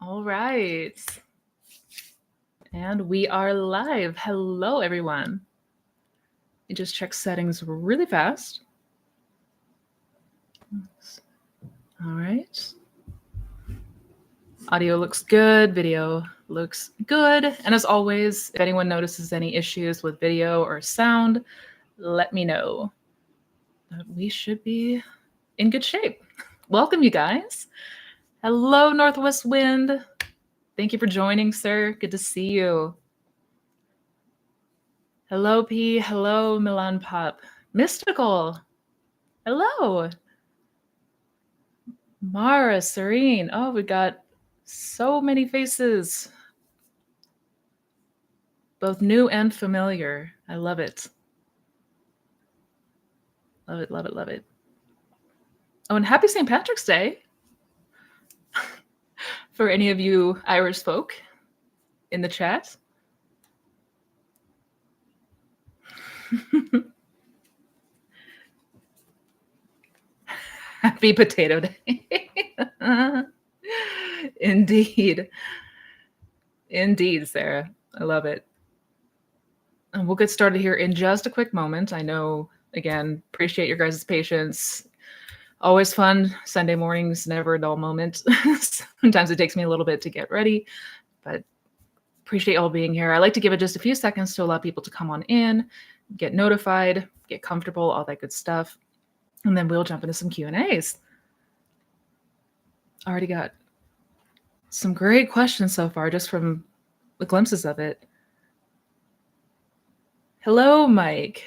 All right. And we are live. Hello, everyone. You just check settings really fast. All right. Audio looks good. Video looks good. And as always, if anyone notices any issues with video or sound, let me know. But we should be in good shape. Welcome, you guys. Hello, Northwest Wind. Thank you for joining, sir. Good to see you. Hello, P. Hello, Milan Pop. Mystical. Hello. Mara, Serene. Oh, we got so many faces. Both new and familiar. I love it. Love it, love it, love it. Oh, and happy St. Patrick's Day for any of you Irish folk in the chat. Happy Potato Day. Indeed. Indeed, Sarah. I love it. And we'll get started here in just a quick moment. I know, again, appreciate your guys' patience. Always fun. Sunday mornings, never a dull moment. Sometimes it takes me a little bit to get ready, but appreciate y'all being here. I like to give it just a few seconds to allow people to come on in, get notified, get comfortable, all that good stuff. And then we'll jump into some Q&As. Already got some great questions so far, just from the glimpses of it. Hello, Mike.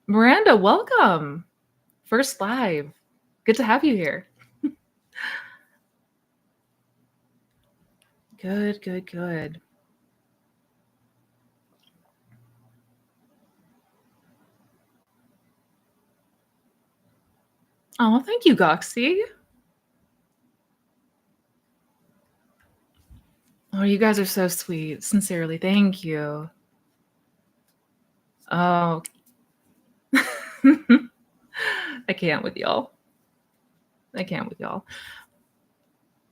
Miranda, welcome. First live. Good to have you here. Good, good, good. Oh, thank you, Goxie. Oh, you guys are so sweet. Sincerely, thank you. Oh, I can't with y'all. I can't with y'all.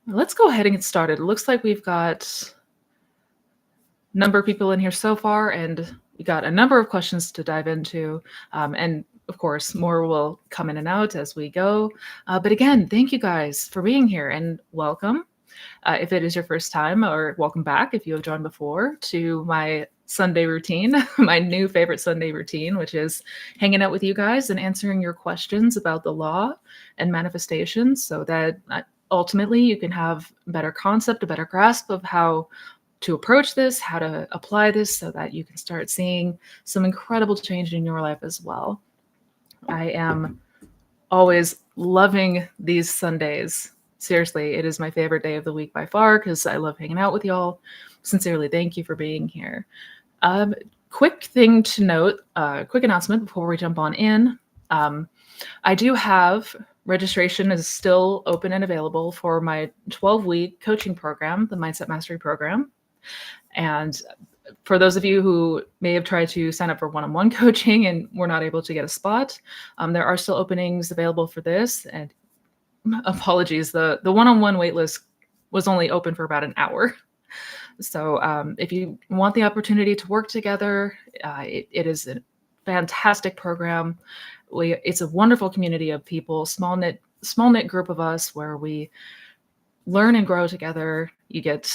Let's go ahead and get started. It looks like we've got a number of people in here so far, and we got a number of questions to dive into. And of course, more will come in and out as we go. But again, thank you guys for being here and welcome. If it is your first time, or welcome back if you have joined before, to my Sunday routine, my new favorite Sunday routine, which is hanging out with you guys and answering your questions about the law and manifestations so that ultimately you can have a better concept, a better grasp of how to approach this, how to apply this so that you can start seeing some incredible change in your life as well. I am always loving these Sundays. Seriously, it is my favorite day of the week by far because I love hanging out with y'all. Sincerely, thank you for being here. Quick thing to note, quick announcement before we jump on in. I do have registration is still open and available for my 12-week coaching program, the Mindset Mastery Program. And for those of you who may have tried to sign up for one-on-one coaching and were not able to get a spot, there are still openings available for this. And apologies, the one-on-one waitlist was only open for about an hour. So if you want the opportunity to work together, it is a fantastic program. It's a wonderful community of people, small knit group of us where we learn and grow together. You get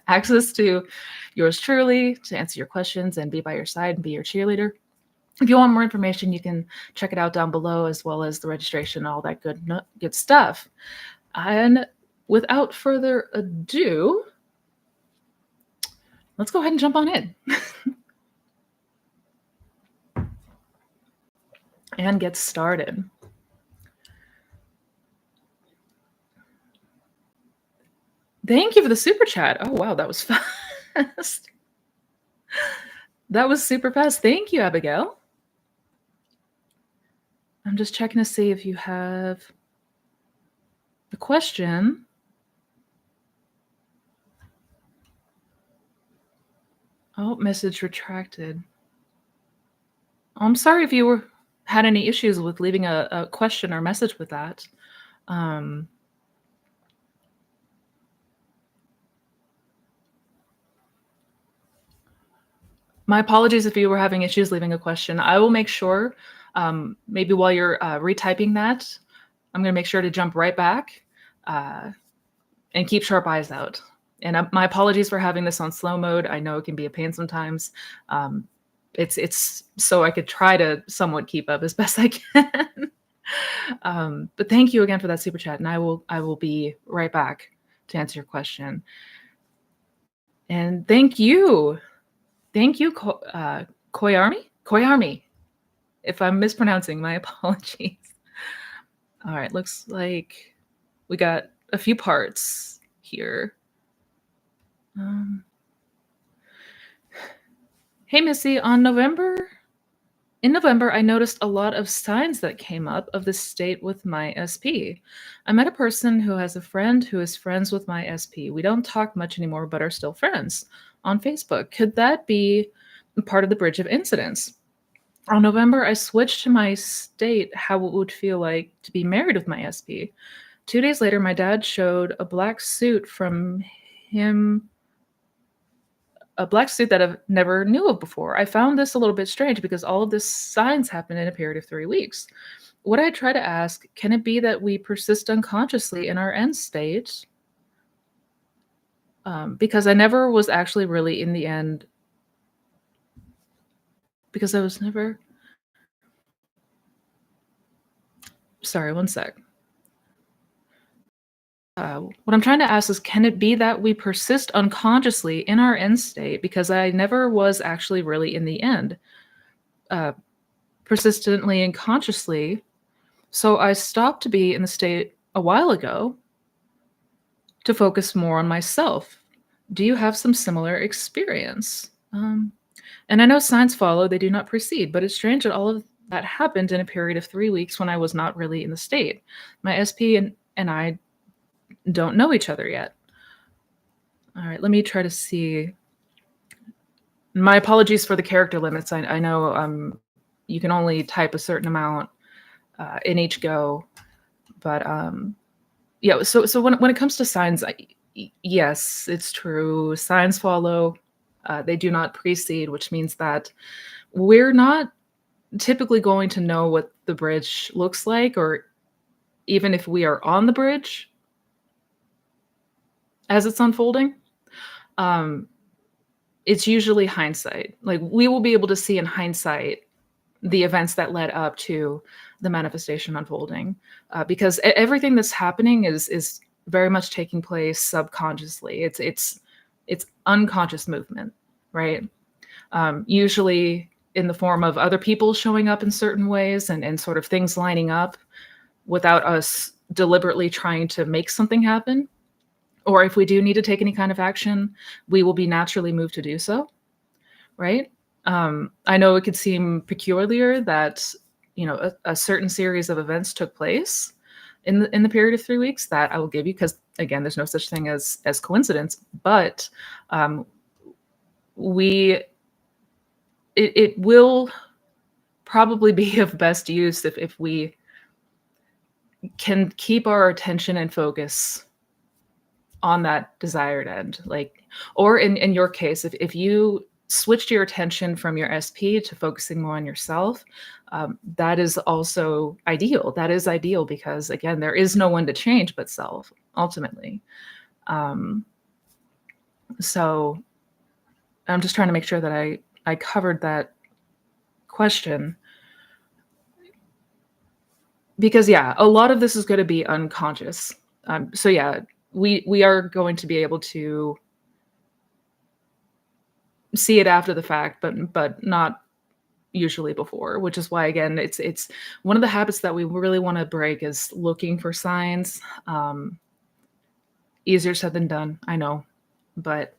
access to yours truly to answer your questions and be by your side and be your cheerleader. If you want more information, you can check it out down below, as well as the registration, all that good stuff. And without further ado, let's go ahead and jump on in and get started. Thank you for the super chat. Oh, wow, that was fast. That was super fast. Thank you, Abigail. I'm just checking to see if you have a question. Oh, message retracted. I'm sorry if you had any issues with leaving a question or message with that. My apologies if you were having issues leaving a question. I will make sure, maybe while you're retyping that, I'm going to make sure to jump right back uh, and keep sharp eyes out. And my apologies for having this on slow mode. I know it can be a pain sometimes. Um, it's so I could try to somewhat keep up as best I can. But thank you again for that super chat, and I will be right back to answer your question. And thank you, Koyarmi. If I'm mispronouncing, my apologies. All right, looks like we got a few parts here. Um, hey, Missy, in November, I noticed a lot of signs that came up of this state with my SP. I met a person who has a friend who is friends with my SP. We don't talk much anymore, but are still friends on Facebook. Could that be part of the bridge of incidents? On November, I switched to my state how it would feel like to be married with my SP. 2 days later, my dad showed a black suit from him, a black suit that I've never knew of before. I found this a little bit strange because all of this signs happened in a period of 3 weeks. What I try to ask, can it be that we persist unconsciously in our end state? Because I never was actually really in the end, because I was never, sorry, one sec. What I'm trying to ask is, can it be that we persist unconsciously in our end state because I never was actually really in the end, persistently and consciously? So I stopped to be in the state a while ago to focus more on myself. Do you have some similar experience? And I know signs follow, they do not precede, but it's strange that all of that happened in a period of 3 weeks when I was not really in the state. My SP and I don't know each other yet. All right, let me try to see. My apologies for the character limits. I know you can only type a certain amount in each go, but yeah. So when it comes to signs, yes, it's true. Signs follow; they do not precede, which means that we're not typically going to know what the bridge looks like, or even if we are on the bridge as it's unfolding. Um, it's usually hindsight. Like, we will be able to see in hindsight the events that led up to the manifestation unfolding, because everything that's happening is very much taking place subconsciously. It's unconscious movement, right? Usually in the form of other people showing up in certain ways, and sort of things lining up without us deliberately trying to make something happen. Or if we do need to take any kind of action, we will be naturally moved to do so, right? I know it could seem peculiar that, a certain series of events took place in the period of 3 weeks. That I will give you, because again, there's no such thing as coincidence. But we it will probably be of best use if we can keep our attention and focus on that desired end. Like, or in your case, if you switched your attention from your SP to focusing more on yourself, that is also ideal. That is ideal because, again, there is no one to change but self, ultimately. So I'm just trying to make sure that I covered that question, because yeah, a lot of this is going to be unconscious. So yeah, we are going to be able to see it after the fact, but not usually before, which is why, again, it's one of the habits that we really want to break is looking for signs. Easier said than done, I know, but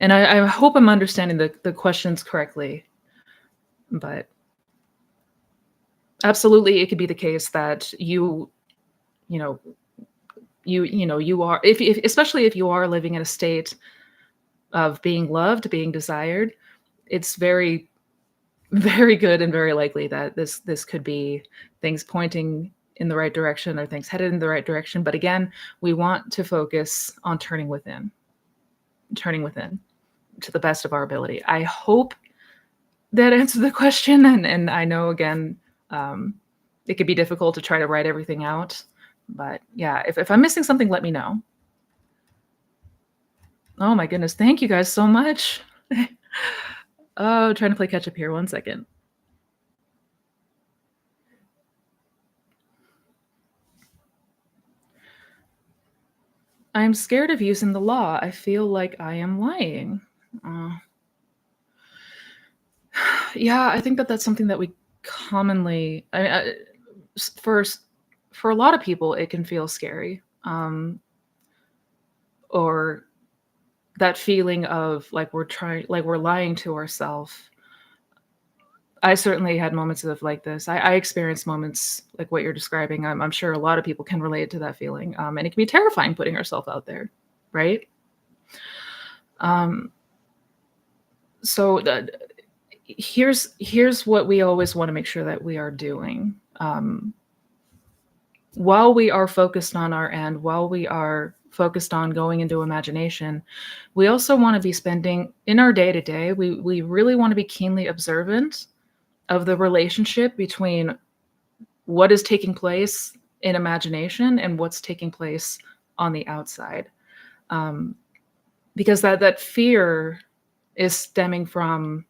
and I hope I'm understanding the questions correctly, but absolutely, it could be the case that you know you are, if especially if you are living in a state of being loved, being desired, it's very, very good and very likely that this could be things pointing in the right direction? Are things headed in the right direction? But again, we want to focus on turning within to the best of our ability. I hope that answered the question. And I know, again, it could be difficult to try to write everything out. But yeah, if I'm missing something, let me know. Oh my goodness. Thank you guys so much. Oh, trying to play catch up here. 1 second. I'm scared of using the law. I feel like I am lying. Uh, yeah, I think that that's something that we commonly, for a lot of people, it can feel scary. Or that feeling of like we're lying to ourselves. I certainly had moments of like this. I experienced moments like what you're describing. I'm sure a lot of people can relate to that feeling. And it can be terrifying putting ourselves out there, right? Um, so here's what we always want to make sure that we are doing. While we are focused on our end, while we are focused on going into imagination, we also want to be spending in our day to day, we really want to be keenly observant of the relationship between what is taking place in imagination and what's taking place on the outside. Because that fear is stemming from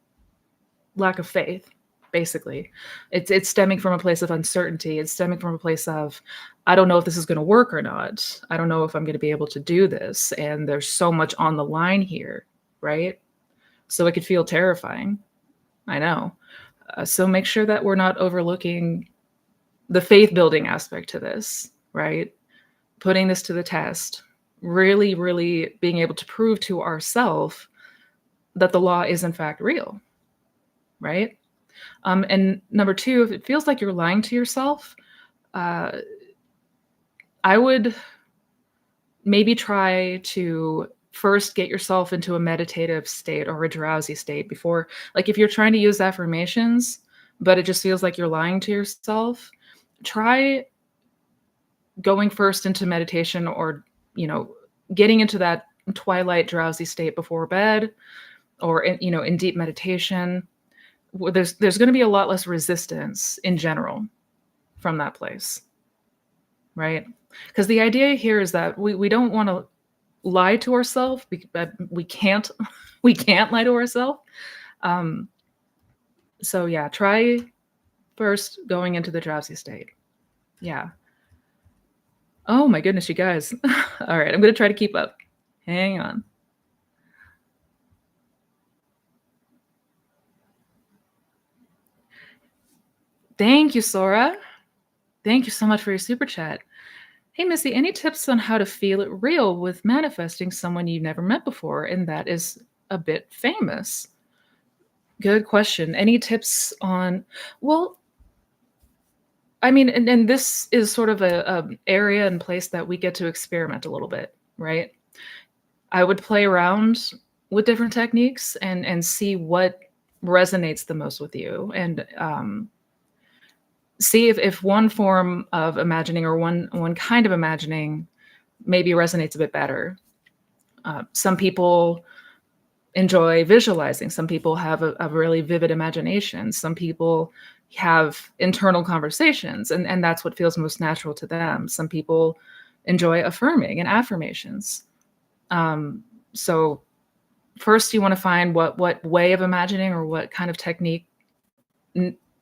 lack of faith, basically. It's stemming from a place of uncertainty. It's stemming from a place of, I don't know if this is going to work or not. I don't know if I'm going to be able to do this. And there's so much on the line here, right? So it could feel terrifying. I know. So make sure that we're not overlooking the faith building aspect to this, right? Putting this to the test, really, really being able to prove to ourselves that the law is in fact real, right? And number two, if it feels like you're lying to yourself, I would maybe try to first get yourself into a meditative state or a drowsy state before, like if you're trying to use affirmations, but it just feels like you're lying to yourself, try going first into meditation or, getting into that twilight drowsy state before bed or, in deep meditation. There's going to be a lot less resistance in general from that place, right? Because the idea here is that we don't want to lie to ourselves. We can't we can't lie to ourselves. So yeah, try first going into the drowsy state. Yeah. Oh my goodness, you guys. All right, I'm going to try to keep up. Hang on. Thank you, Sora. Thank you so much for your super chat. Hey, Missy, any tips on how to feel it real with manifesting someone you've never met before and that is a bit famous? Good question. Any tips on, well, I mean, and this is sort of a area and place that we get to experiment a little bit, right? I would play around with different techniques and see what resonates the most with you, and see if one form of imagining or one kind of imagining maybe resonates a bit better. Some people enjoy visualizing. Some people have a really vivid imagination. Some people have internal conversations, and that's what feels most natural to them. Some people enjoy affirming and affirmations. So first, you want to find what way of imagining or what kind of technique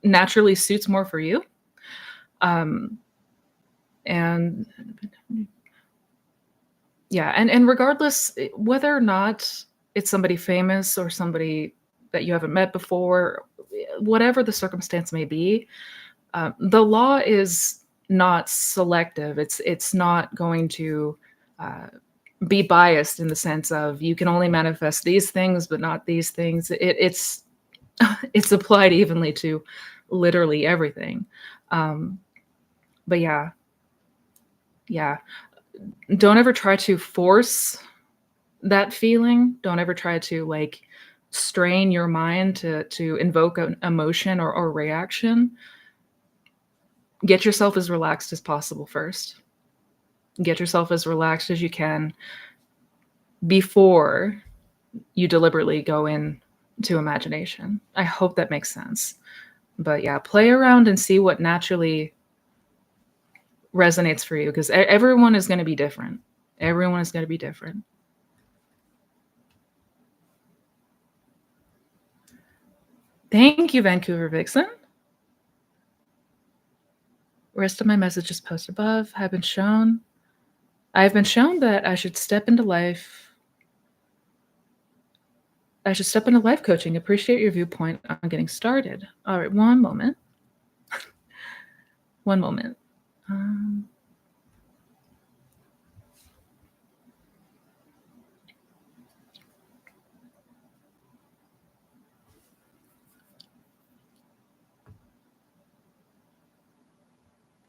naturally suits more for you. And yeah, and regardless whether or not it's somebody famous or somebody that you haven't met before, whatever the circumstance may be, the law is not selective. It's not going to be biased in the sense of you can only manifest these things but not these things. It's it's applied evenly to literally everything. But yeah, don't ever try to force that feeling. Don't ever try to like strain your mind to invoke an emotion or reaction. get yourself as relaxed as possible first. Get yourself as relaxed as you can before you deliberately go in to imagination. I hope that makes sense. But yeah, play around and see what naturally resonates for you, because everyone is going to be different. Everyone is going to be different. Thank you, Vancouver Vixen. Rest of my messages post above have been shown. I have been shown that I should step into life. I should step into life coaching. Appreciate your viewpoint on getting started. All right, one moment. One moment.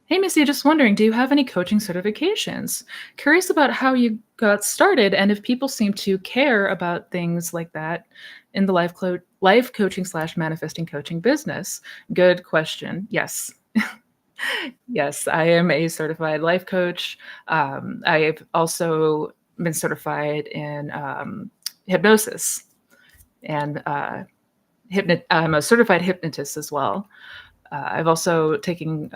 Hey, Missy, just wondering, do you have any coaching certifications? Curious about how you got started and if people seem to care about things like that in the life coaching / manifesting coaching business. Good question. Yes. Yes, I am a certified life coach. I've also been certified in hypnosis, and I'm a certified hypnotist as well. I've also taken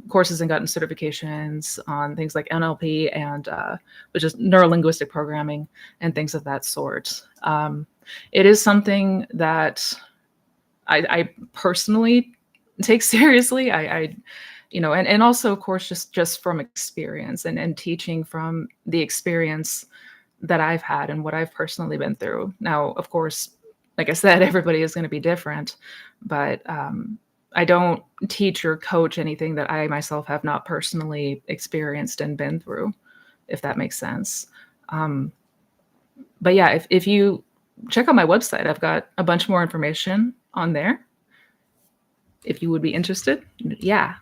courses and gotten certifications on things like NLP and which is neuro-linguistic programming and things of that sort. It is something that I personally take seriously. I and also of course just from experience and teaching from the experience that I've had and what I've personally been through. Now, of course, like I said, everybody is going to be different, but I don't teach or coach anything that I myself have not personally experienced and been through, if that makes sense. But yeah, if you check out my website, I've got a bunch more information on there. If you would be interested, yeah.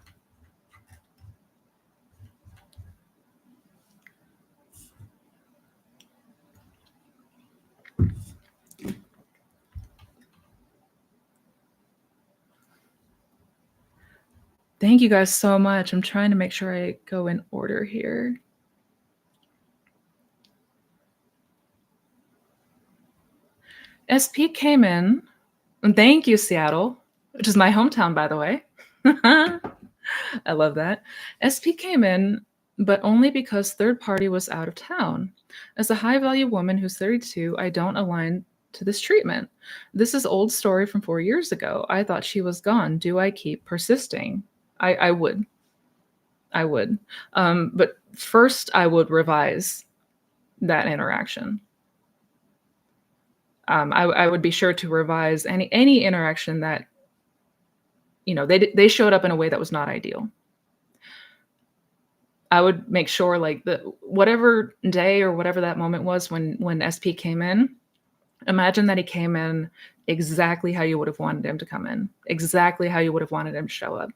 Thank you guys so much. I'm trying to make sure I go in order here. SP came in, and thank you, Seattle, which is my hometown, by the way. I love that. SP came in, but only because third party was out of town. As a high value woman who's 32, I don't align to this treatment. This is old story from 4 years ago. I thought she was gone. Do I keep persisting? I would. I would. But first, I would revise that interaction. I would be sure to revise any interaction that, you know, they showed up in a way that was not ideal. I would make sure, like, whatever day or whatever that moment was when SP came in, imagine that he came in exactly how you would have wanted him to come in, exactly how you would have wanted him to show up.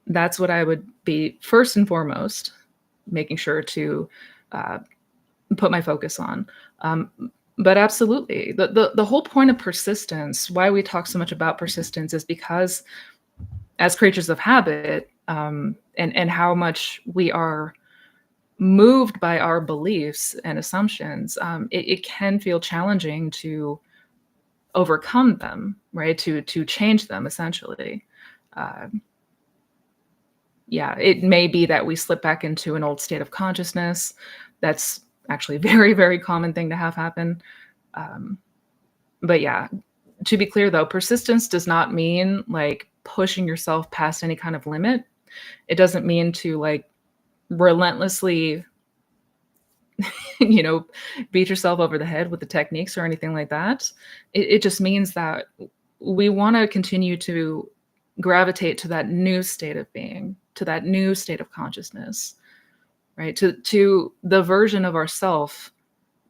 That's what I would be first and foremost making sure to put my focus on. But absolutely, the whole point of persistence, why we talk so much about persistence, is because as creatures of habit, and how much we are moved by our beliefs and assumptions, it can feel challenging to overcome them, right? To change them, essentially. Yeah, it may be that we slip back into an old state of consciousness. That's actually a very, very common thing to have happen. But yeah, to be clear though, persistence does not mean like pushing yourself past any kind of limit. It doesn't mean to like relentlessly, beat yourself over the head with the techniques or anything like that. It just means that we want to continue to gravitate to that new state of being, to that new state of consciousness, right? To the version of ourself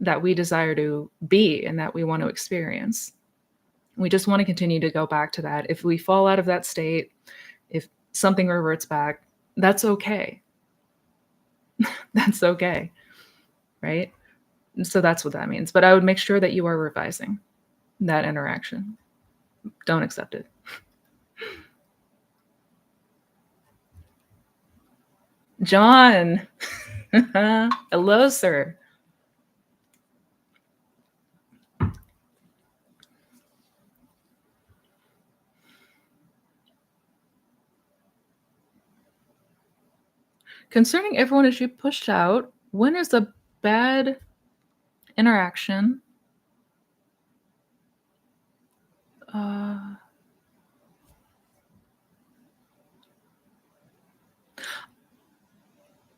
that we desire to be and that we want to experience. We just want to continue to go back to that. If we fall out of that state, if something reverts back, that's okay. That's okay, right? So that's what that means. But I would make sure that you are revising that interaction. Don't accept it. John. Hello, sir. Concerning everyone as you pushed out, when is a bad interaction? Uh,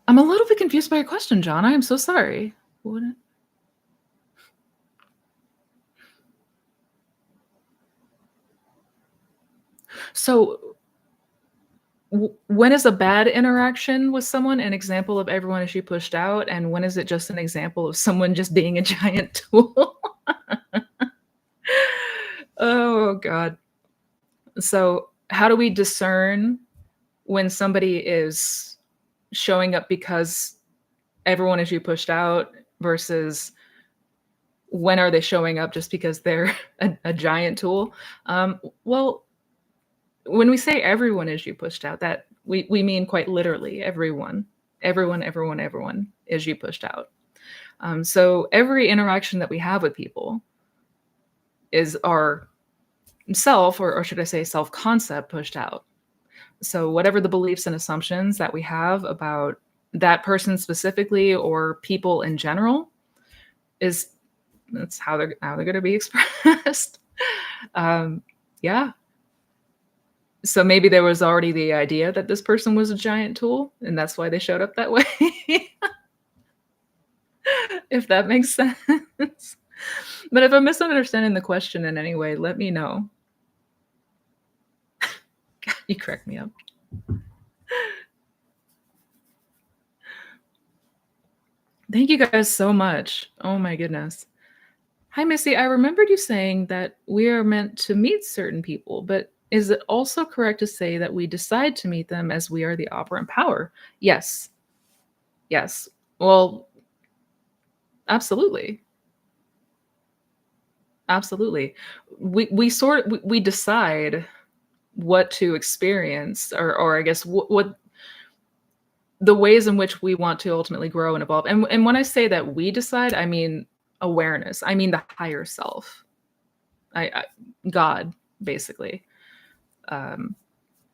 I'm a little bit confused by your question, John. I am so sorry. What? So, when is a bad interaction with someone an example of everyone as you pushed out, and when is it just an example of someone just being a giant tool? Oh god. So, how do we discern when somebody is showing up because everyone is you pushed out versus when are they showing up just because they're a giant tool? Well, when we say everyone is you pushed out, that we mean quite literally everyone, everyone is you pushed out. So every interaction that we have with people is our self, or should I say, self concept pushed out. So whatever the beliefs and assumptions that we have about that person specifically or people in general is that's how they're going to be expressed. um, yeah. So maybe there was already the idea that this person was a giant tool, and that's why they showed up that way. If that makes sense. But if I'm misunderstanding the question in any way, let me know. You crack me up. Thank you guys so much. Oh my goodness. Hi, Missy. I remembered you saying that we are meant to meet certain people, but is it also correct to say that we decide to meet them as we are the operant power? Yes. Yes. Well, absolutely. Absolutely. We decide what to experience, or I guess what the ways in which we want to ultimately grow and evolve. And when I say that we decide, I mean awareness. I mean the higher self. I God, basically. Um,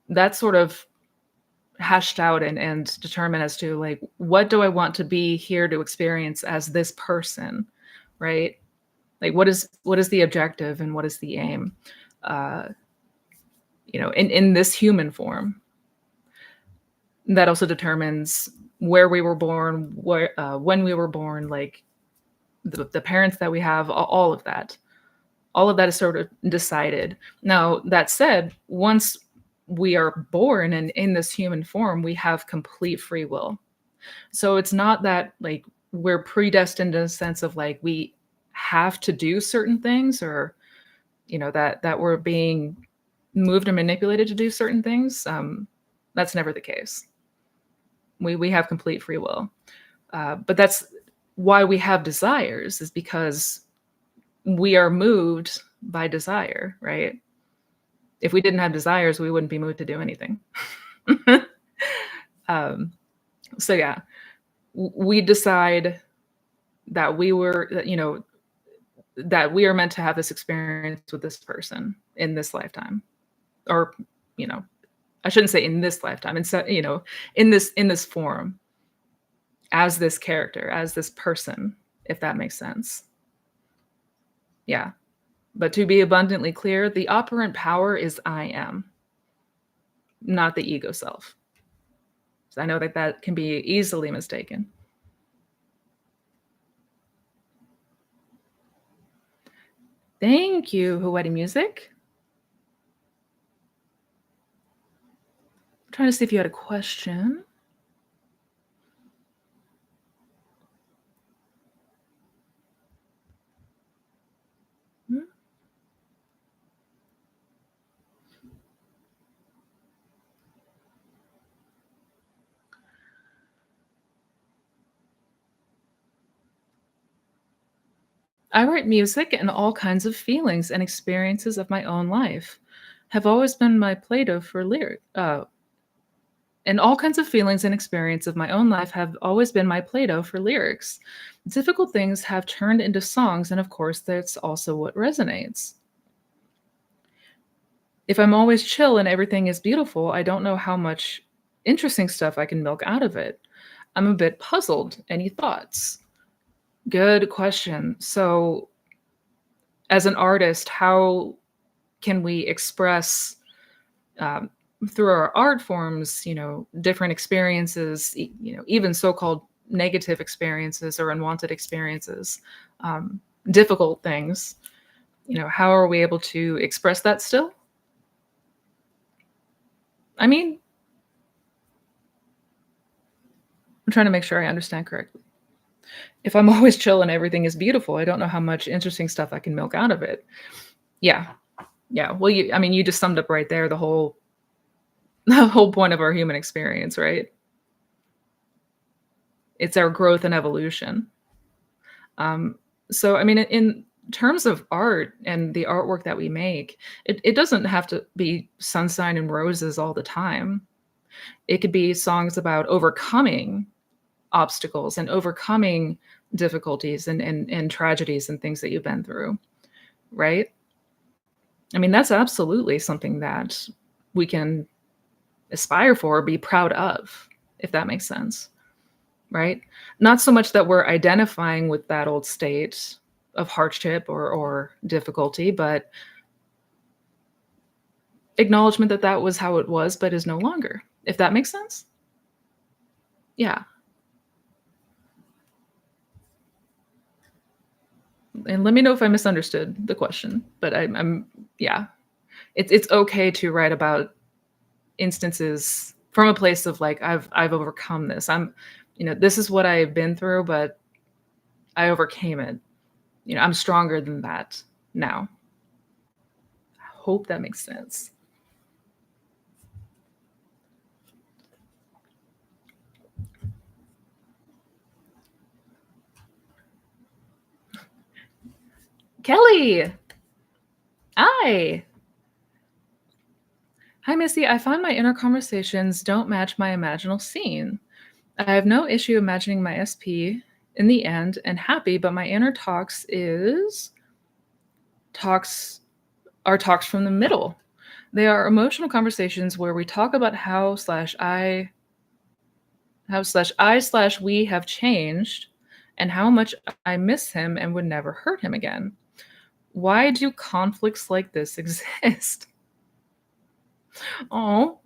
that's sort of hashed out and determined as to like what do I want to be here to experience as this person, right? Like what is the objective and what is the aim? Uh, in this human form. That also determines where we were born, when we were born, like the parents that we have, all of that. All of that is sort of decided. Now, that said, once we are born and in this human form, we have complete free will. So it's not that like we're predestined in a sense of like we have to do certain things, or that we're being moved or manipulated to do certain things. That's never the case. We have complete free will. But that's why we have desires, is because we are moved by desire, right? If we didn't have desires, we wouldn't be moved to do anything. um, so yeah, we decide that that we are meant to have this experience with this person in this lifetime, or you know, I shouldn't say in this lifetime, instead, in this form, as this character, as this person, if that makes sense. Yeah. But to be abundantly clear, the operant power is I am, not the ego self. So I know that can be easily mistaken. Thank you, Hawaii Music. I'm trying to see if you had a question. Hmm? I write music and all kinds of feelings and experiences of my own life have always been my Play-Doh for lyric. And all kinds of feelings and experience of my own life have always been my Play-Doh for lyrics. Difficult things have turned into songs, and of course, that's also what resonates. If I'm always chill and everything is beautiful, I don't know how much interesting stuff I can milk out of it. I'm a bit puzzled. Any thoughts? Good question. So, as an artist, how can we express um, through our art forms, different experiences, even so-called negative experiences or unwanted experiences, um, difficult things? How are we able to express that still? I mean, I'm trying to make sure I understand correctly. If I'm always chill and everything is beautiful, I don't know how much interesting stuff I can milk out of it. Yeah. Yeah. Well, you just summed up right there the whole the whole point of our human experience, right? It's our growth and evolution. Um, so, in terms of art and the artwork that we make, it doesn't have to be sunshine and roses all the time. It could be songs about overcoming obstacles and overcoming difficulties and tragedies and things that you've been through, right? That's absolutely something that we can aspire for, be proud of, if that makes sense, right? Not so much that we're identifying with that old state of hardship or difficulty, but acknowledgement that that was how it was, but is no longer, if that makes sense. Yeah. And let me know if I misunderstood the question, but yeah, it's okay to write about instances from a place of like I've overcome this. This is what I've been through, but I overcame it. I'm stronger than that now. I hope that makes sense. Kelly, hi. Hi, Missy. I find my inner conversations don't match my imaginal scene. I have no issue imagining my SP in the end and happy, but my inner talks are talks from the middle. They are emotional conversations where we talk about how/I/we have changed and how much I miss him and would never hurt him again. Why do conflicts like this exist? Oh,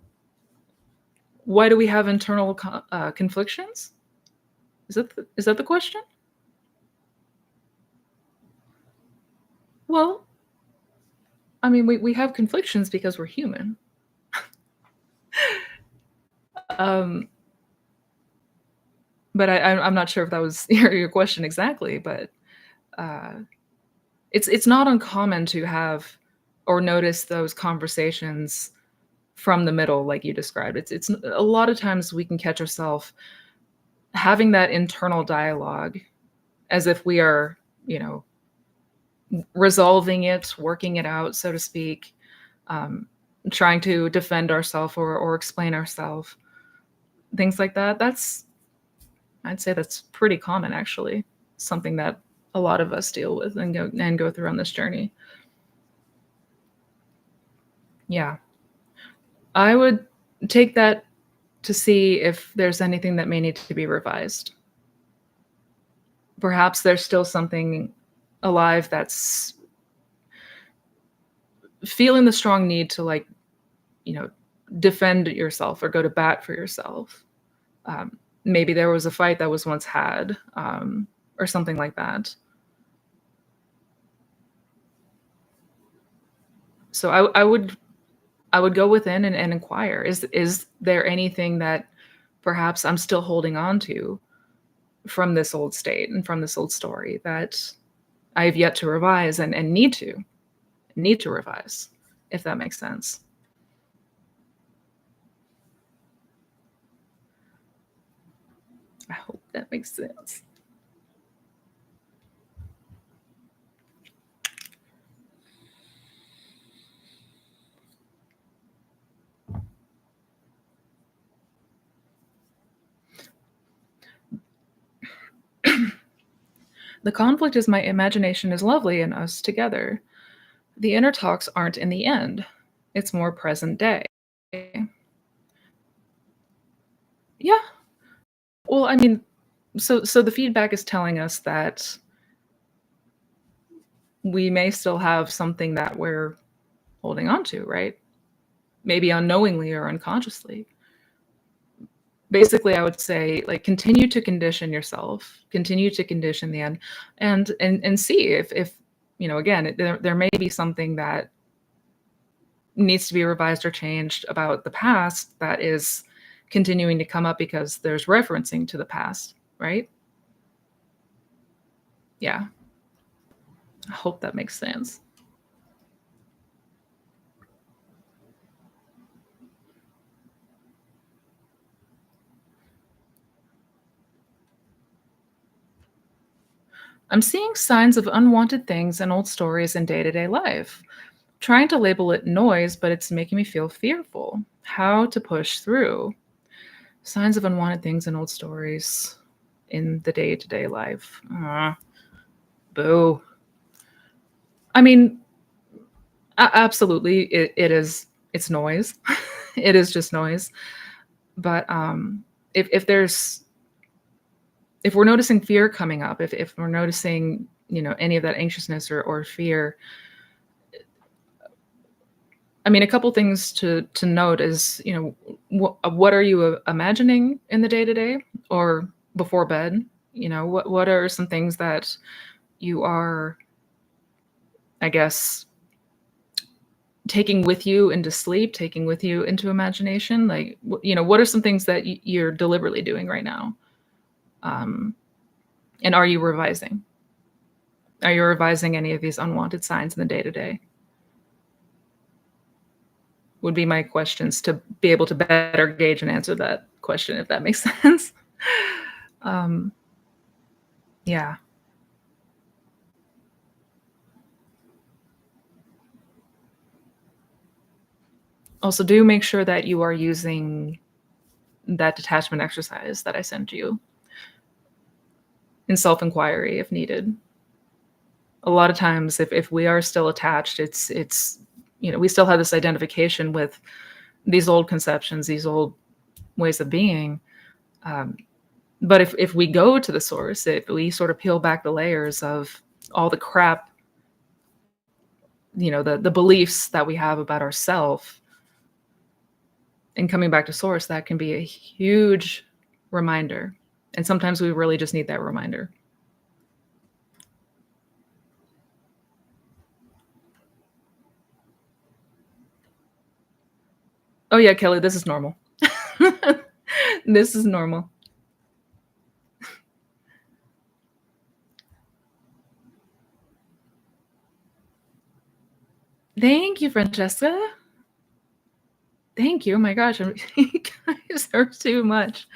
why do we have internal conflictions? Is that the question? Well, we have conflictions because we're human. Um, but I'm not sure if that was your question exactly, but uh, it's not uncommon to have or notice those conversations from the middle, like you described. It's a lot of times we can catch ourselves having that internal dialogue as if we are, resolving it, working it out, so to speak, um, trying to defend ourselves or explain ourselves, things like that. I'd say that's pretty common, actually. Something that a lot of us deal with and go through on this journey. Yeah, I would take that to see if there's anything that may need to be revised. Perhaps there's still something alive that's feeling the strong need to, like, you know, defend yourself or go to bat for yourself. Maybe there was a fight that was once had, or something like that. So I would go within and inquire. Is there anything that perhaps I'm still holding on to from this old state and from this old story that I have yet to revise and need to revise, if that makes sense. I hope that makes sense. The conflict is my imagination is lovely and us together. The inner talks aren't in the end. It's more present day. Yeah. Well, I mean, so the feedback is telling us that we may still have something that we're holding on to, right? Maybe unknowingly or unconsciously. Basically, I would say, like, continue to condition yourself, continue to condition the end, and see if again, there may be something that needs to be revised or changed about the past that is continuing to come up because there's referencing to the past, right? Yeah. I hope that makes sense. I'm seeing signs of unwanted things and old stories in day to day life. Trying to label it noise, but it's making me feel fearful. How to push through. Signs of unwanted things and old stories in the day to day life. Boo. I mean, absolutely, it's noise. It is just noise. But if if we're noticing fear coming up, if we're noticing any of that anxiousness or fear, I mean, a couple things to note is, what are you imagining in the day to day or before bed? What are some things that you are, I guess, taking with you into sleep, taking with you into imagination? Like, what are some things that you're deliberately doing right now? Um, and are you revising? Are you revising any of these unwanted signs in the day to day? Would be my questions to be able to better gauge and answer that question, if that makes sense. um, yeah. Also, do make sure that you are using that detachment exercise that I sent you in self inquiry if needed. A lot of times, if we are still attached, it's we still have this identification with these old conceptions, these old ways of being. Um, but if we go to the source, if we sort of peel back the layers of all the crap, the beliefs that we have about ourselves, and coming back to source, that can be a huge reminder. And sometimes we really just need that reminder. Oh yeah, Kelly, this is normal. This is normal. Thank you, Francesca. Thank you. Oh my gosh, you guys are too much.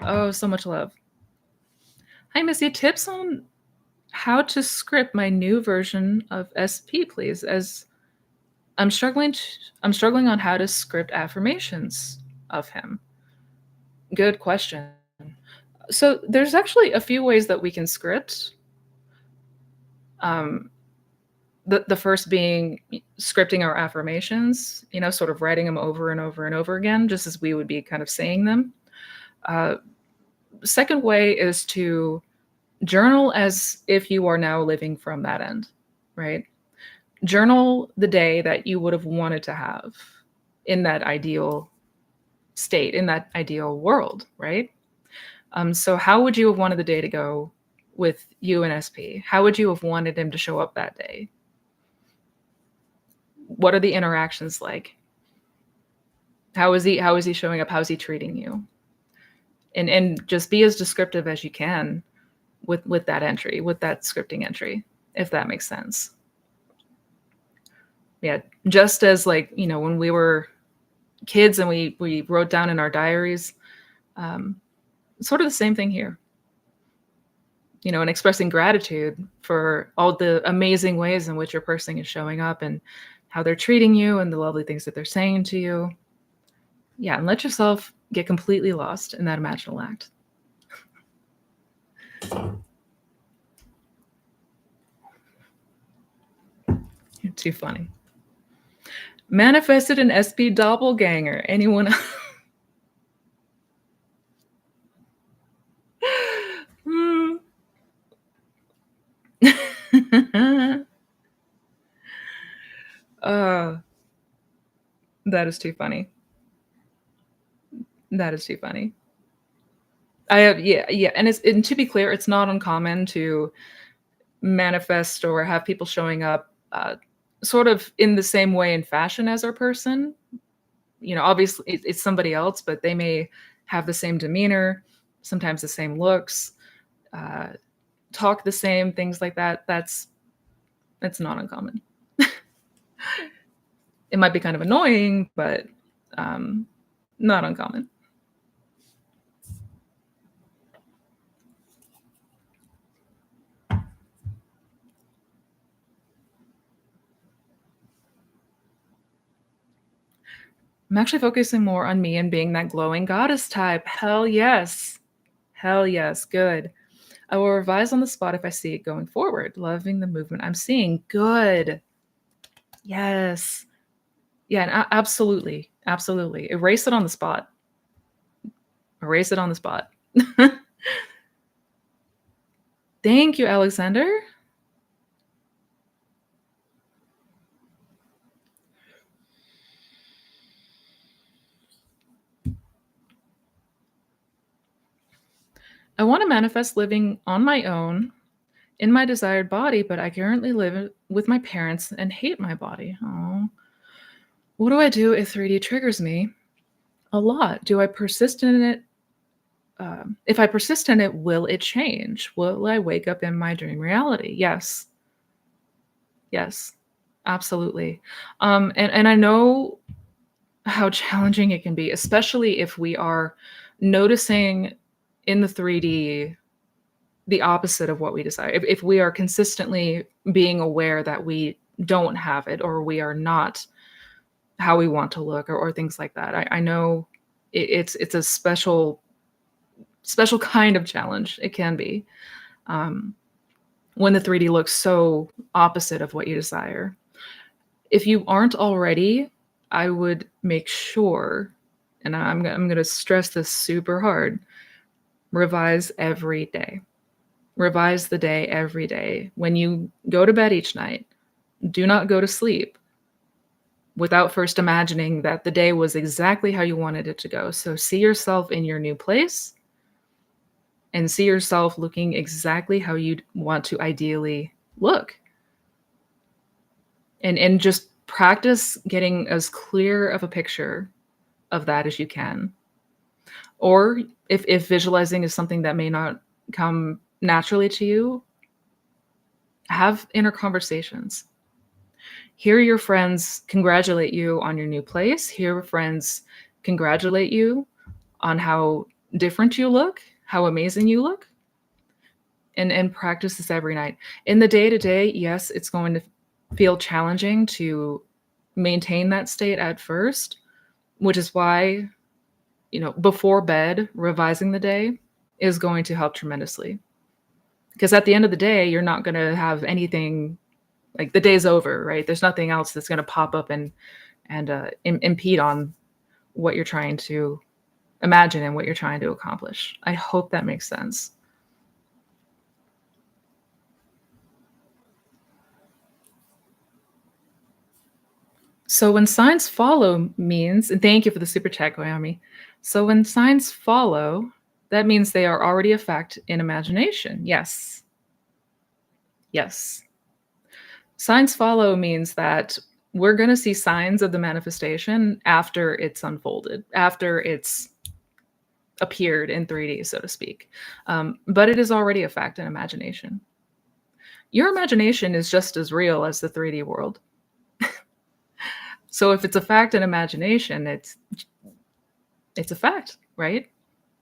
Oh, so much love. Hi, Missy. Tips on how to script my new version of SP, please. As I'm struggling, I'm struggling on how to script affirmations of him. Good question. So there's actually a few ways that we can script. Um, the first being scripting our affirmations, sort of writing them over and over and over again, just as we would be kind of saying them. Uh, Second way is to journal as if you are now living from that end, right? Journal the day that you would have wanted to have in that ideal state, in that ideal world, right? So how would you have wanted the day to go with you and SP? How would you have wanted him to show up that day? What are the interactions like? How is he showing up? How is he treating you? And just be as descriptive as you can with that entry, with that scripting entry, if that makes sense. Yeah, just as, like, when we were kids and we wrote down in our diaries, um, sort of the same thing here. And expressing gratitude for all the amazing ways in which your person is showing up and how they're treating you and the lovely things that they're saying to you. Yeah, and let yourself get completely lost in that imaginal act. You're too funny. Manifested an SP doppelganger. Anyone else? Hmm. uh, that is too funny. That is too funny. I have, yeah, and to be clear, it's not uncommon to manifest or have people showing up sort of in the same way and fashion as our person. Obviously it's somebody else, but they may have the same demeanor, sometimes the same looks, uh, talk the same, things like that. That's not uncommon. It might be kind of annoying, but um, not uncommon. I'm actually focusing more on me and being that glowing goddess type. Hell yes. Hell yes. Good. I will revise on the spot if I see it going forward. Loving the movement I'm seeing. Good. Yes. Yeah, and absolutely. Absolutely. Erase it on the spot. Erase it on the spot. Thank you, Alexander. I want to manifest living on my own in my desired body, but I currently live with my parents and hate my body. Oh. What do I do if 3D triggers me? A lot. Do I persist in it? If I persist in it, will it change? Will I wake up in my dream reality? Yes. Yes. Absolutely. And I know how challenging it can be, especially if we are noticing in the 3D the opposite of what we desire. If we are consistently being aware that we don't have it or we are not how we want to look or things like that. I know it's a special kind of challenge. It can be um, when the 3D looks so opposite of what you desire. If you aren't already, I would make sure, and I'm going to stress this super hard, revise every day. Revise the day every day. When you go to bed each night, do not go to sleep without first imagining that the day was exactly how you wanted it to go. So see yourself in your new place and see yourself looking exactly how you'd want to ideally look. And just practice getting as clear of a picture of that as you can. Or if visualizing is something that may not come naturally to you, have inner conversations. Hear your friends congratulate you on your new place. Hear friends congratulate you on how different you look, how amazing you look, and practice this every night. In the day-to-day, yes, it's going to feel challenging to maintain that state at first, which is why, before bed, revising the day is going to help tremendously. Because at the end of the day, you're not going to have anything, like the day's over, right? There's nothing else that's going to pop up and impede on what you're trying to imagine and what you're trying to accomplish. I hope that makes sense. So when signs follow means, and thank you for the super chat, Goyami. So when signs follow, that means they are already a fact in imagination. Yes. Yes. Signs follow means that we're going to see signs of the manifestation after it's unfolded, after it's appeared in 3D, so to speak. But it is already a fact in imagination. Your imagination is just as real as the 3D world. So if it's a fact in imagination, it's a fact, right?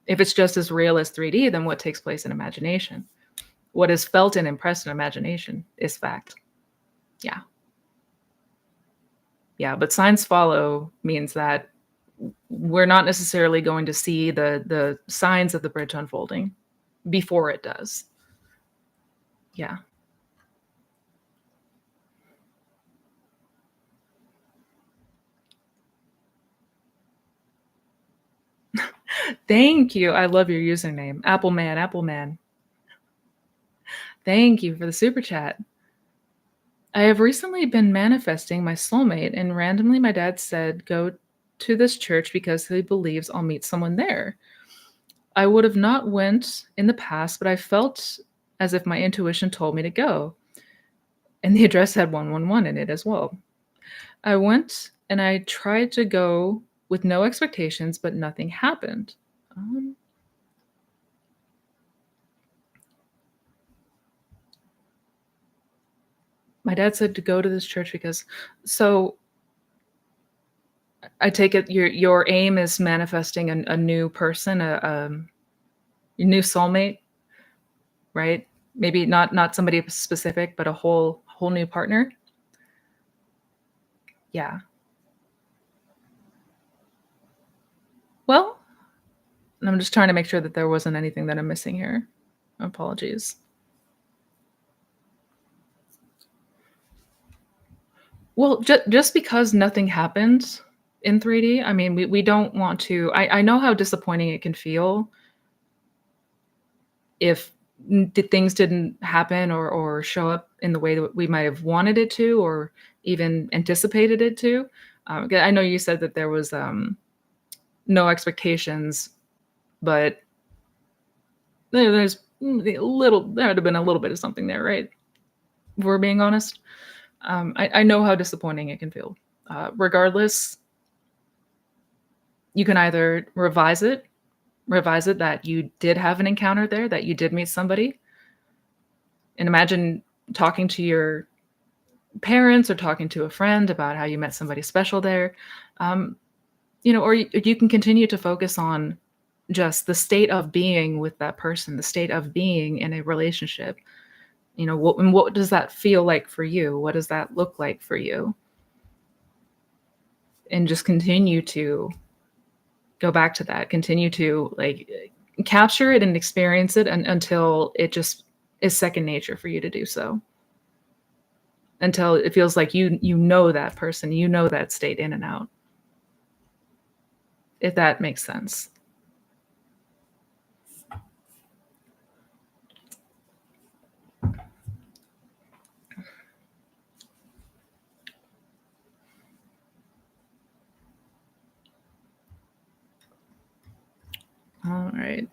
If it's just as real as 3D, then what takes place in imagination? What is felt and impressed in imagination is fact. Yeah. Yeah, but signs follow means that we're not necessarily going to see the signs of the bridge unfolding before it does. Yeah. Thank you. I love your username. Appleman, Appleman. Thank you for the super chat. I have recently been manifesting my soulmate, and randomly my dad said, go to this church because he believes I'll meet someone there. I would have not went in the past, but I felt as if my intuition told me to go. And the address had 111 in it as well. I went and I tried to go with no expectations, but nothing happened. My dad said to go to this church because, so I take it your aim is manifesting a new person, a new soulmate, right? Maybe not somebody specific, but a whole new partner. Yeah. Well, I'm just trying to make sure that there wasn't anything that I'm missing here. Apologies. Well, just because nothing happened in 3D, I mean, we don't want to. I know how disappointing it can feel if things didn't happen or show up in the way that we might have wanted it to or even anticipated it to. I know you said that there was no expectations, but there's there would have been a little bit of something there, right? If we're being honest. I know how disappointing it can feel. Regardless, you can either revise it that you did have an encounter there, that you did meet somebody. And imagine talking to your parents or talking to a friend about how you met somebody special there. Or you can continue to focus on just the state of being with that person, the state of being in a relationship. What does that feel like for you? What does that look like for you? And just continue to go back to that, continue to capture it and experience it until it just is second nature for you to do so. Until it feels like you know that person, you know that state in and out. If that makes sense. All right.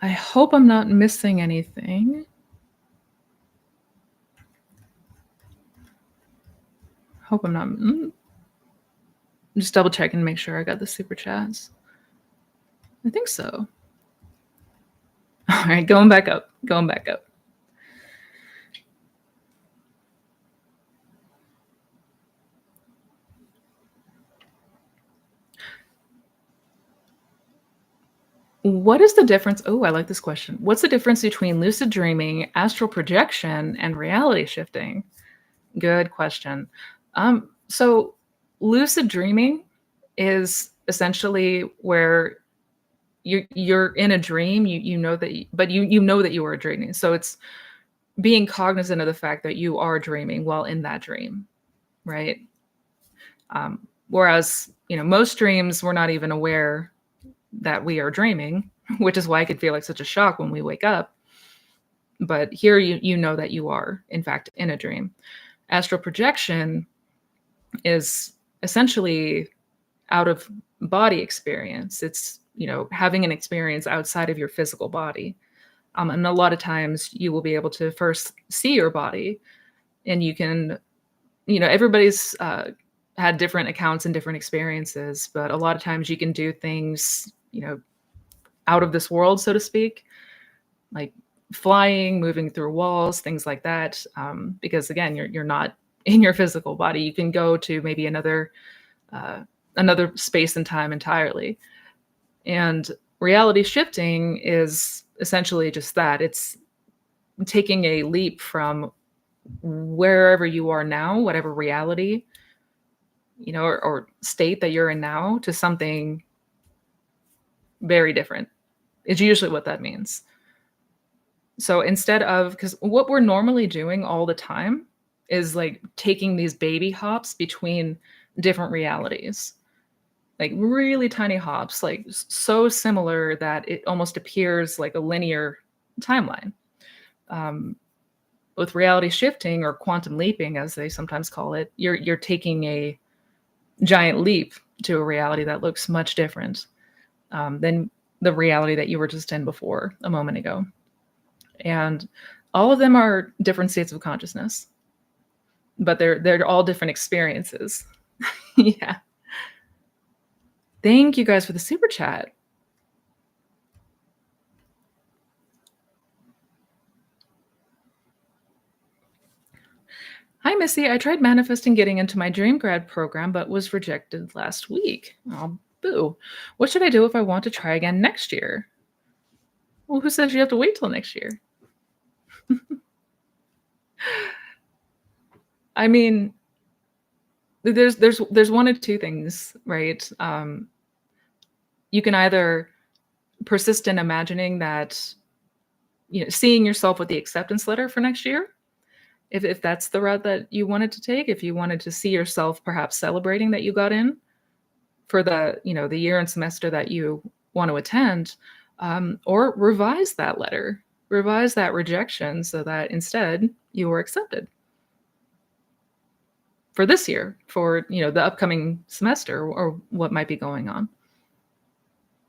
I hope I'm not missing anything. Hope I'm not. Just double check and make sure I got the super chats. I think so. All right, going back up. What is the difference? Oh, I like this question. What's the difference between lucid dreaming, astral projection, and reality shifting? Good question. So lucid dreaming is essentially where you're in a dream. You know that, but you know that you are dreaming. So it's being cognizant of the fact that you are dreaming while in that dream, right? Whereas most dreams we're not even aware that we are dreaming, which is why it can feel like such a shock when we wake up. But here you know that you are, in fact, in a dream. Astral projection is essentially out of body experience. It's, having an experience outside of your physical body. And a lot of times you will be able to first see your body, and you can, everybody's had different accounts and different experiences, but a lot of times you can do things, out of this world, so to speak, like flying, moving through walls, things like that. Because again, you're not in your physical body. You can go to maybe another space and time entirely. And reality shifting is essentially just that. It's taking a leap from wherever you are now, whatever reality, or state that you're in now, to something very different. Is usually what that means. So instead of, because what we're normally doing all the time is like taking these baby hops between different realities. like really tiny hops, like so similar that it almost appears like a linear timeline. Um, with reality shifting or quantum leaping, as they sometimes call it, you're taking a giant leap to a reality that looks much different than the reality that you were just in before a moment ago. And all of them are different states of consciousness, but they're all different experiences. Yeah. Thank you guys for the super chat. Hi, Missy. I tried manifesting getting into my dream grad program, but was rejected last week. Oh, boo. What should I do if I want to try again next year? Well, who says you have to wait till next year? I mean, there's one of two things, right? You can either persist in imagining that, seeing yourself with the acceptance letter for next year, if that's the route that you wanted to take, if you wanted to see yourself perhaps celebrating that you got in for the year and semester that you want to attend, or revise that letter, revise that rejection so that instead you were accepted for this year, for the upcoming semester or what might be going on.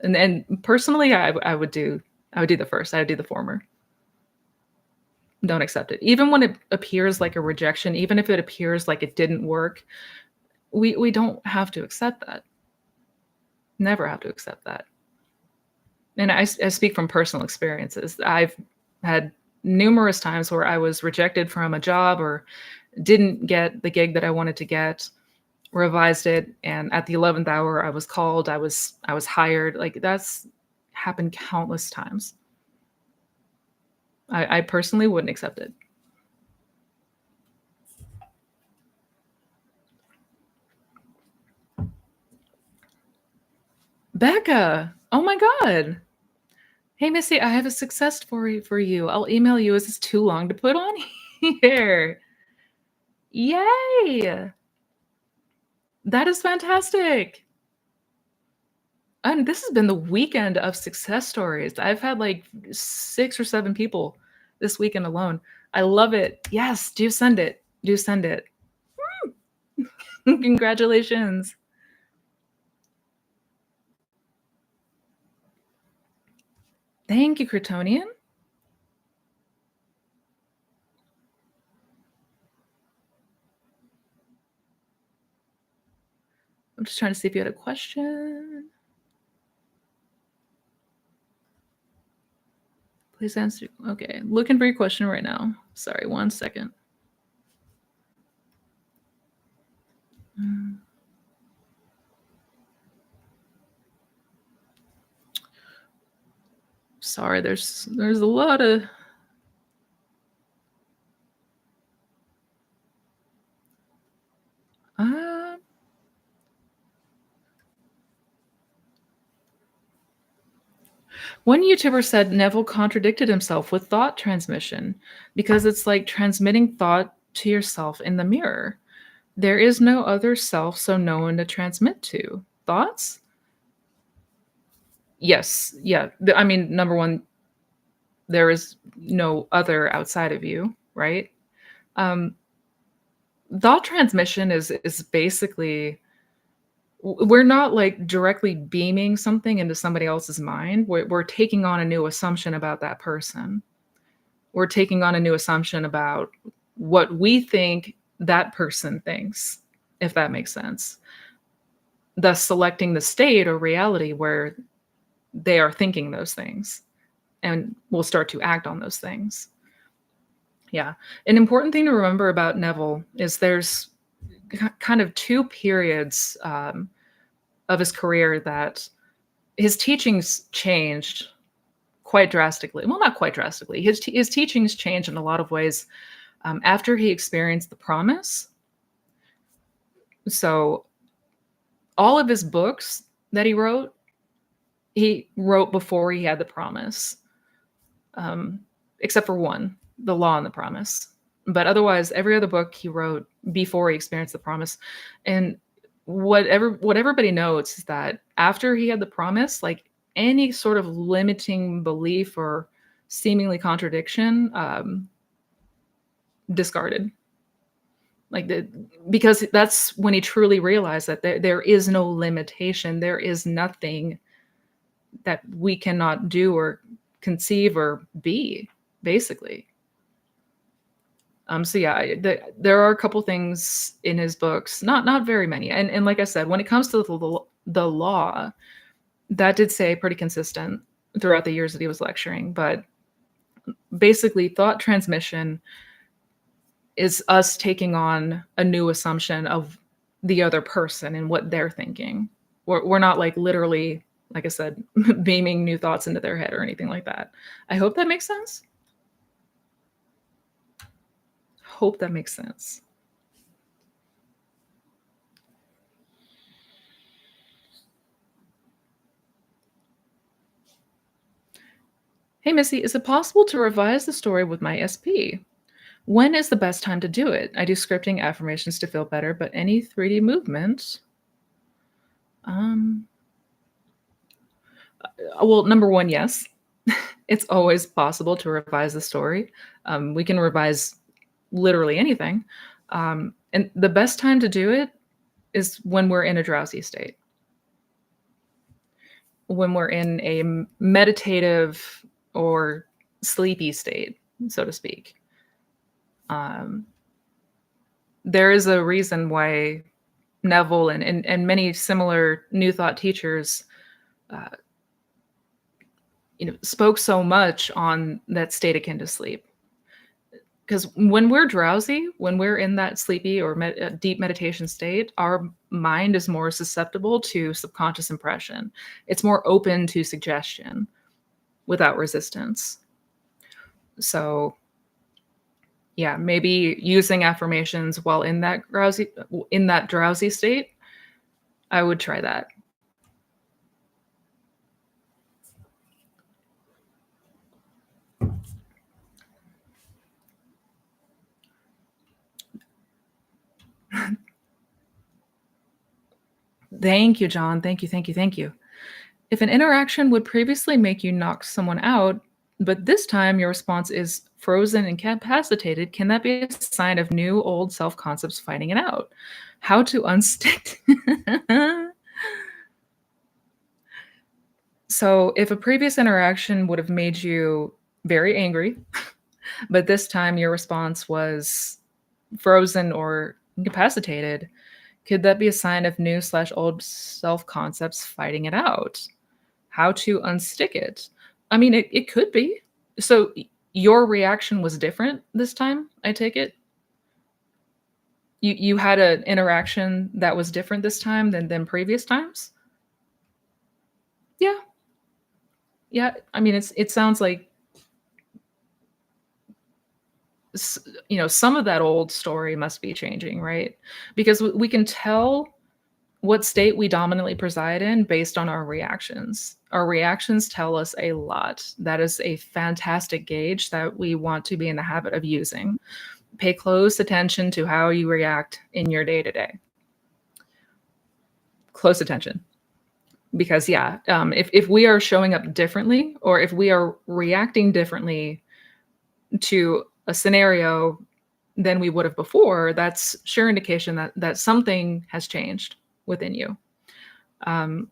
And personally, I would do the first. I would do the former. Don't accept it. Even when it appears like a rejection, even if it appears like it didn't work, we don't have to accept that. Never have to accept that. And I speak from personal experiences. I've had numerous times where I was rejected from a job or didn't get the gig that I wanted to get, revised it, and at the 11th hour I was called, I was hired. Like, that's happened countless times. I personally wouldn't accept it. Becca, oh my God. Hey, Missy, I have a success story for you. I'll email you. Is this too long to put on here? Yay! That is fantastic. And this has been the weekend of success stories. I've had like 6 or 7 people this weekend alone. I love it. Yes, do send it. Do send it. Congratulations. Thank you, Kryptonian. I'm just trying to see if you had a question. Please answer. Okay, looking for your question right now. Sorry, 1 second. Sorry, there's a lot of one YouTuber said Neville contradicted himself with thought transmission because it's like transmitting thought to yourself in the mirror. There is no other self, so no one to transmit to. Thoughts? Yes. Yeah. I mean, number one, there is no other outside of you, right? Thought transmission is basically, we're not like directly beaming something into somebody else's mind. We're taking on a new assumption about that person. We're taking on a new assumption about what we think that person thinks, if that makes sense. Thus selecting the state or reality where they are thinking those things and will start to act on those things. Yeah. An important thing to remember about Neville is there's kind of 2 periods of his career that his teachings changed quite drastically. Well, not quite drastically. His teachings changed in a lot of ways after he experienced the promise. So all of his books that he wrote before he had the promise, except for one, The Law and the Promise. But otherwise, every other book he wrote before he experienced the promise. And what everybody knows is that after he had the promise, like any sort of limiting belief or seemingly contradiction, discarded. Like because that's when he truly realized that there is no limitation. There is nothing that we cannot do or conceive or be, basically. So yeah, there are a couple things in his books, not very many, and like I said, when it comes to the law, that did stay pretty consistent throughout the years that he was lecturing. But basically, thought transmission is us taking on a new assumption of the other person and what they're thinking. We're not like literally, like I said, beaming new thoughts into their head or anything like that. I hope that makes sense. Hope that makes sense. Hey, Missy, is it possible to revise the story with my SP? When is the best time to do it? I do scripting affirmations to feel better, but any 3D movement? Um, well, number one, yes. It's always possible to revise the story. We can revise literally anything. And the best time to do it is when we're in a drowsy state, when we're in a meditative or sleepy state, so to speak. There is a reason why Neville and many similar New Thought teachers, uh, spoke so much on that state akin to sleep. Because when we're drowsy, when we're in that sleepy or deep meditation state, our mind is more susceptible to subconscious impression. It's more open to suggestion without resistance. So, yeah, maybe using affirmations while in that drowsy state, I would try that. Thank you, John. Thank you, thank you, thank you. If an interaction would previously make you knock someone out, but this time your response is frozen and incapacitated, can that be a sign of new old self concepts fighting it out? How to unstick. So, if a previous interaction would have made you very angry, but this time your response was frozen or incapacitated, could that be a sign of new slash old self concepts fighting it out? How to unstick it? I mean, it could be. So your reaction was different this time, I take it? You had an interaction that was different this time than previous times? Yeah. Yeah. I mean, it sounds like some of that old story must be changing, right? Because we can tell what state we dominantly preside in based on our reactions. Our reactions tell us a lot. That is a fantastic gauge that we want to be in the habit of using. Pay close attention to how you react in your day to day. Close attention. Because, yeah, if we are showing up differently or if we are reacting differently to a scenario than we would have before, that's sure indication that something has changed within you. I'm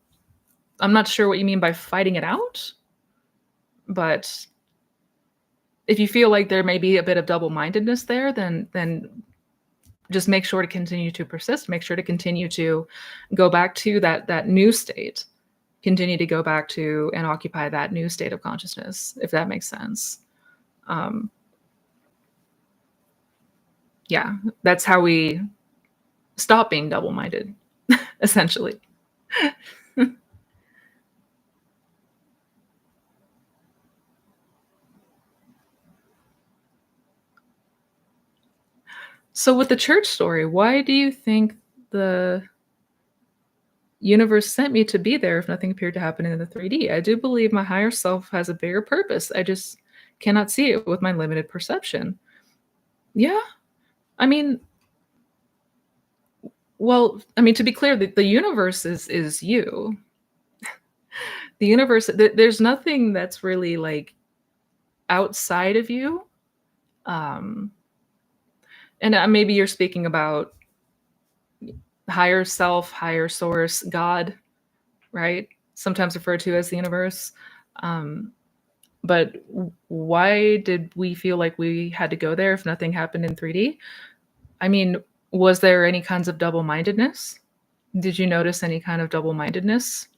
not sure what you mean by fighting it out, but if you feel like there may be a bit of double-mindedness there, then just make sure to continue to persist. Make sure to continue to go back to that new state. Continue to go back to and occupy that new state of consciousness, if that makes sense. Yeah, that's how we stop being double-minded, essentially. So with the church story, why do you think the universe sent me to be there if nothing appeared to happen in the 3D? I do believe my higher self has a bigger purpose. I just cannot see it with my limited perception. Yeah. I mean, Well, I mean, to be clear, the universe is you. The universe, there's nothing that's really like outside of you. Um, and maybe you're speaking about higher self, higher source, God, right? Sometimes referred to as the universe. Um, but why did we feel like we had to go there if nothing happened in 3D? I mean, was there any kinds of double-mindedness? Did you notice any kind of double-mindedness,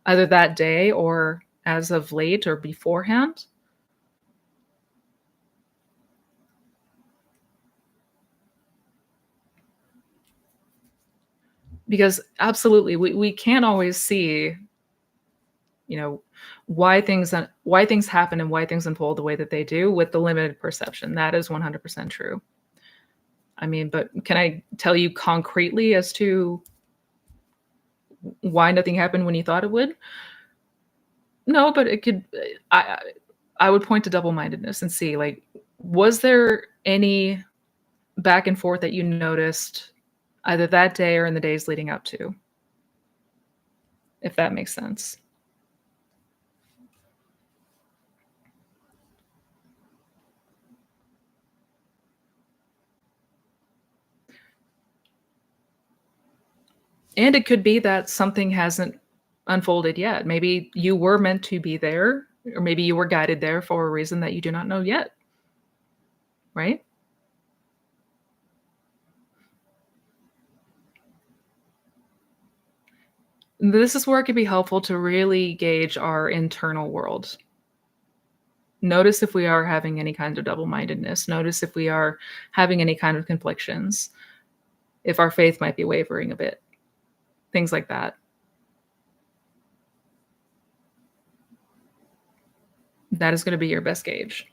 either that day or as of late or beforehand? Because absolutely, we can't always see, you know, why things happen and why things unfold the way that they do with the limited perception. That is 100% true. I mean, but can I tell you concretely as to why nothing happened when you thought it would? No, but it could. I would point to double-mindedness and see, like, was there any back and forth that you noticed either that day or in the days leading up to, if that makes sense. And it could be that something hasn't unfolded yet. Maybe you were meant to be there, or maybe you were guided there for a reason that you do not know yet, right? This is where it can be helpful to really gauge our internal world. Notice if we are having any kind of double-mindedness. Notice if we are having any kind of conflictions, if our faith might be wavering a bit, things like that. That is going to be your best gauge.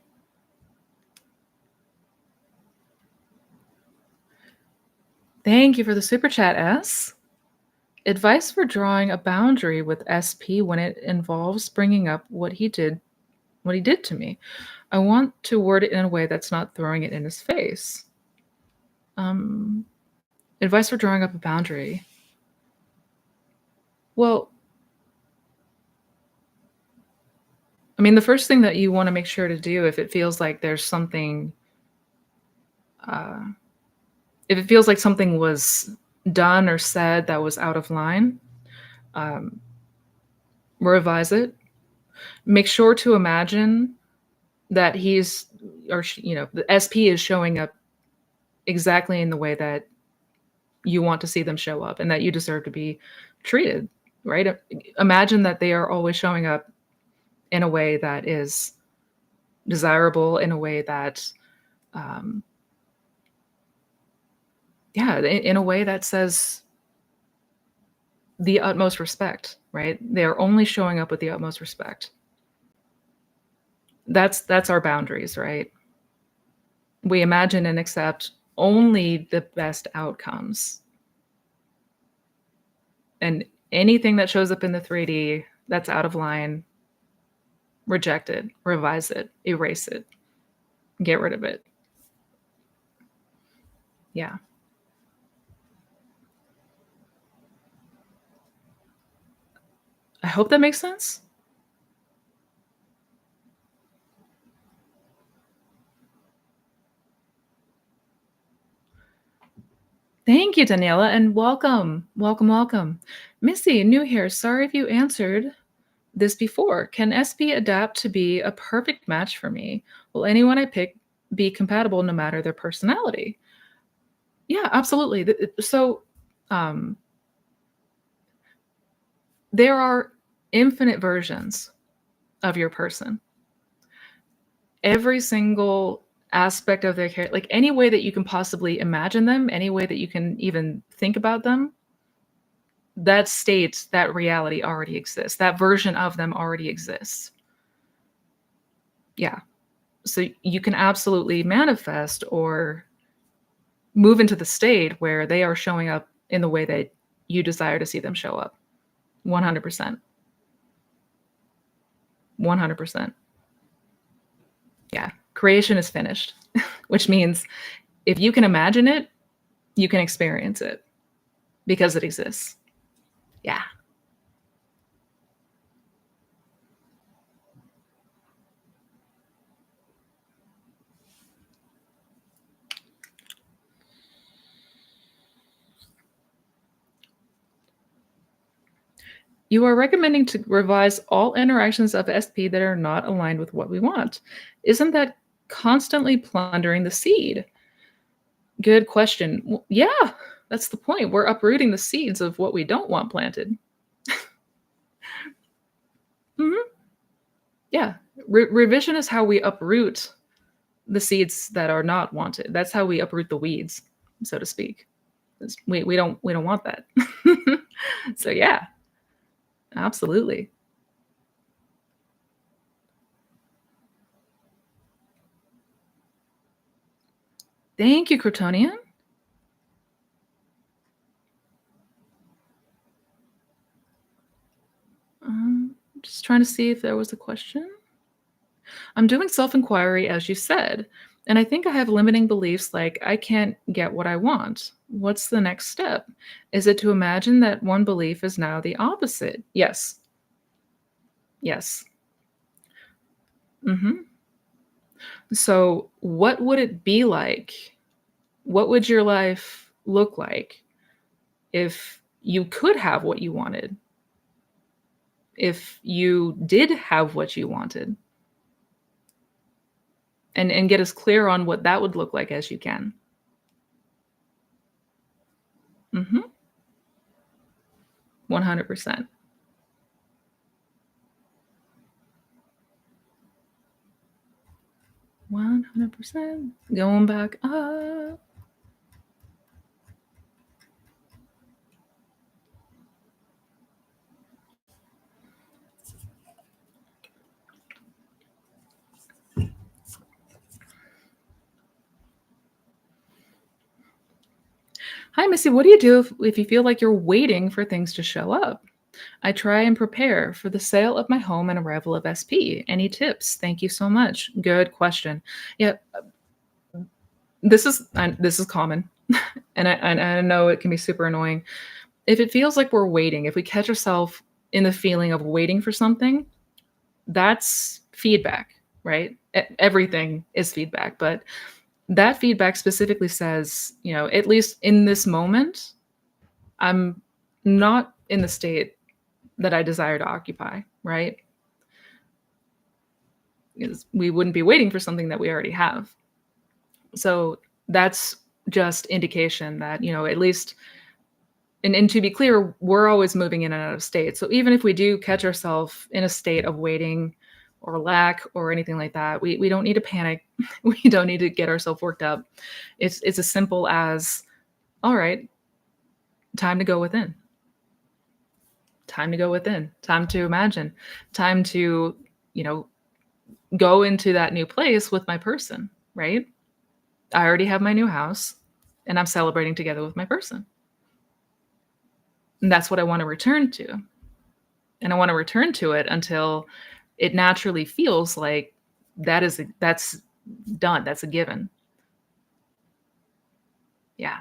Thank you for the super chat, S. Advice for drawing a boundary with SP when it involves bringing up what he did to me. I want to word it in a way that's not throwing it in his face. Um, Advice for drawing up a boundary. Well, I mean, the first thing that you want to make sure to do if it feels like there's something, uh, if it feels like something was done or said that was out of line, um, revise it. Make sure to imagine that he's, or the SP is showing up exactly in the way that you want to see them show up and that you deserve to be treated, right? Imagine that they are always showing up in a way that is desirable, in a way that, um, yeah, in a way that says the utmost respect, right? They are only showing up with the utmost respect. That's our boundaries, right? We imagine and accept only the best outcomes. And anything that shows up in the 3D that's out of line, reject it, revise it, erase it, get rid of it. Yeah. I hope that makes sense. Thank you, Daniela, and welcome. Welcome, welcome. Missy, new here. Sorry if you answered this before. Can SP adapt to be a perfect match for me? Will anyone I pick be compatible no matter their personality? Yeah, absolutely. So, um, there are infinite versions of your person. Every single aspect of their character, like any way that you can possibly imagine them, any way that you can even think about them, that state, that reality already exists. That version of them already exists. Yeah. So you can absolutely manifest or move into the state where they are showing up in the way that you desire to see them show up. 100%. 100%. Yeah. Creation is finished, which means if you can imagine it, you can experience it. because it exists. Yeah. You are recommending to revise all interactions of SP that are not aligned with what we want. Isn't that constantly plundering the seed? Good question. Yeah, that's the point. We're uprooting the seeds of what we don't want planted. Mhm. Yeah. Revision is how we uproot the seeds that are not wanted. That's how we uproot the weeds, so to speak. We don't want that. So yeah, absolutely. Thank you, Crotonian. Just trying to see if there was a question. I'm doing self inquiry, as you said, and I think I have limiting beliefs like I can't get what I want. What's the next step? Is it to imagine that one belief is now the opposite? Yes. Yes. Hmm. So, what would it be like? What would your life look like if you could have what you wanted? If you did have what you wanted? And get as clear on what that would look like as you can. Mhm. 100%. 100%. Going back up. Hi, Missy. What do you do if you feel like you're waiting for things to show up? I try and prepare for the sale of my home and arrival of SP. Any tips? Thank you so much. Good question. Yeah, this is common, and I know it can be super annoying. If it feels like we're waiting, if we catch ourselves in the feeling of waiting for something, that's feedback, right? Everything is feedback, but that feedback specifically says, at least in this moment, I'm not in the state that I desire to occupy, right? Because we wouldn't be waiting for something that we already have. So that's just indication that, at least, and to be clear, we're always moving in and out of state. So even if we do catch ourselves in a state of waiting or lack or anything like that, we don't need to panic. We don't need to get ourselves worked up. It's as simple as, all right, time to go within. Time to go within. Time to imagine. Time to, you know, go into that new place with my person, right? I already have my new house and I'm celebrating together with my person. And that's what I want to return to. And I want to return to it until it naturally feels like that's done. That's a given. Yeah.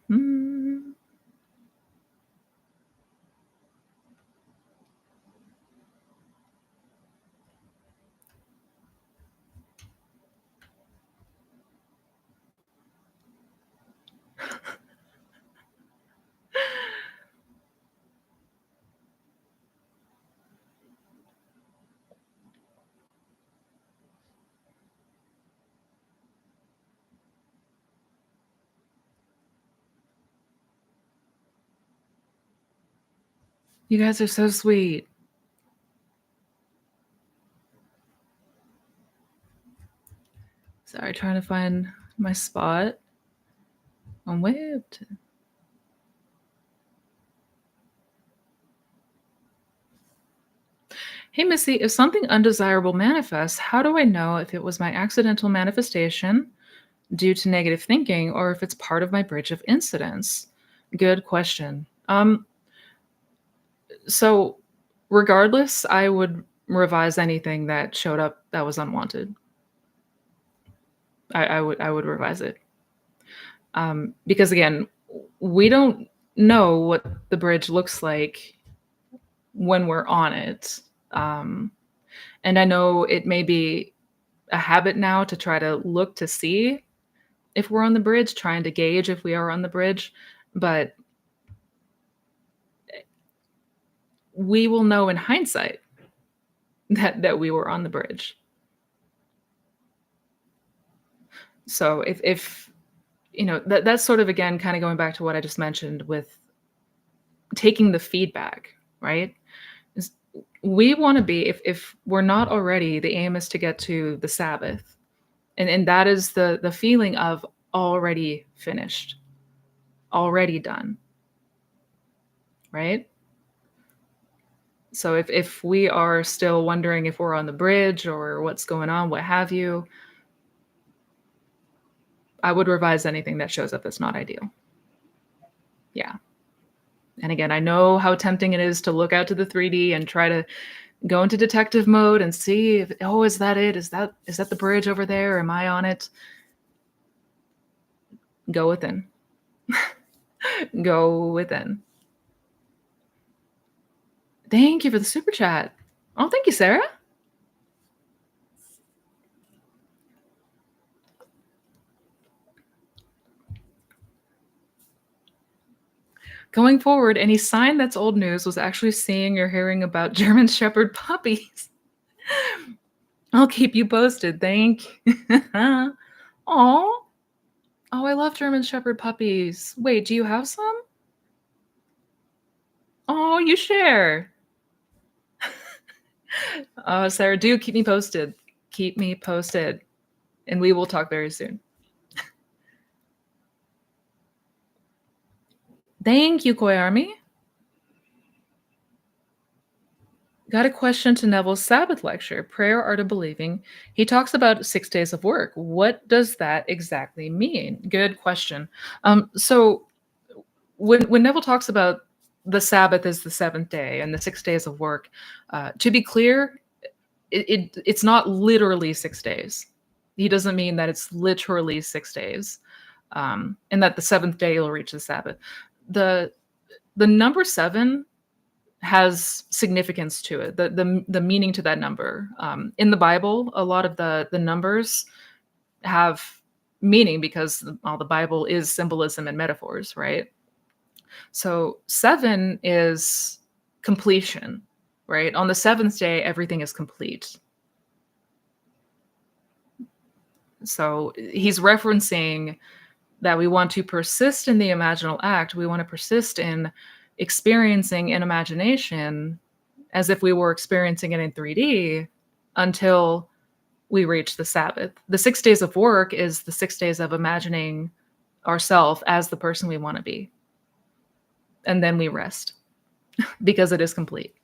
Mhm. You guys are so sweet. Sorry, trying to find my spot on web. Hey, Missy, if something undesirable manifests, how do I know if it was my accidental manifestation due to negative thinking or if it's part of my bridge of incidents? Good question. So Regardless, I would revise anything that showed up that was unwanted. I would revise it. Because again, we don't know what the bridge looks like when we're on it. Um, and I know it may be a habit now to try to look to see if we're on the bridge, trying to gauge if we are on the bridge, but we will know in hindsight that we were on the bridge. So if that's sort of again kind of going back to what I just mentioned with taking the feedback, right? Is we want to be if we're not already, the aim is to get to the Sabbath. And that is the feeling of already finished, already done, right? So if we are still wondering if we're on the bridge or what's going on, what have you, I would revise anything that shows up that's not ideal. Yeah. And again, I know how tempting it is to look out to the 3D and try to go into detective mode and see if, oh, is that it? Is that the bridge over there? Am I on it? Go within. Go within. Thank you for the super chat. Oh, thank you, Sarah. Going forward, any sign that's old news was actually seeing or hearing about German Shepherd puppies. I'll keep you posted. Thank you. Aw. Oh, I love German Shepherd puppies. Wait, do you have some? Oh, you share. Sarah, do keep me posted. Keep me posted. And we will talk very soon. Thank you, Koi Army. Got a question to Neville's Sabbath lecture, Prayer Art of Believing. He talks about 6 days of work. What does that exactly mean? Good question. So when Neville talks about the Sabbath is the seventh day and the 6 days of work, to be clear, it's not literally 6 days. He doesn't mean that it's literally 6 days, and that the seventh day you'll reach the Sabbath. The number 7 has significance to it. The meaning to that number. In the Bible, a lot of the numbers have meaning because all the Bible is symbolism and metaphors, right? So 7 is completion, right? On the seventh day, everything is complete. So he's referencing that we want to persist in the imaginal act. We want to persist in experiencing in imagination as if we were experiencing it in 3D until we reach the Sabbath. The 6 days of work is the 6 days of imagining ourselves as the person we want to be. And then we rest because it is complete.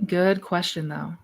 Good question, though.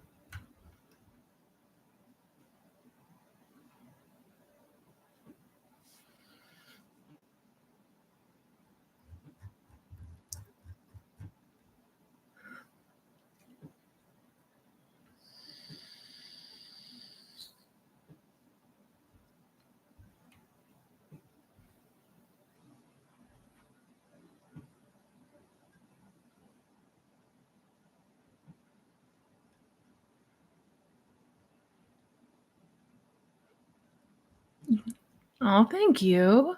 Oh, thank you.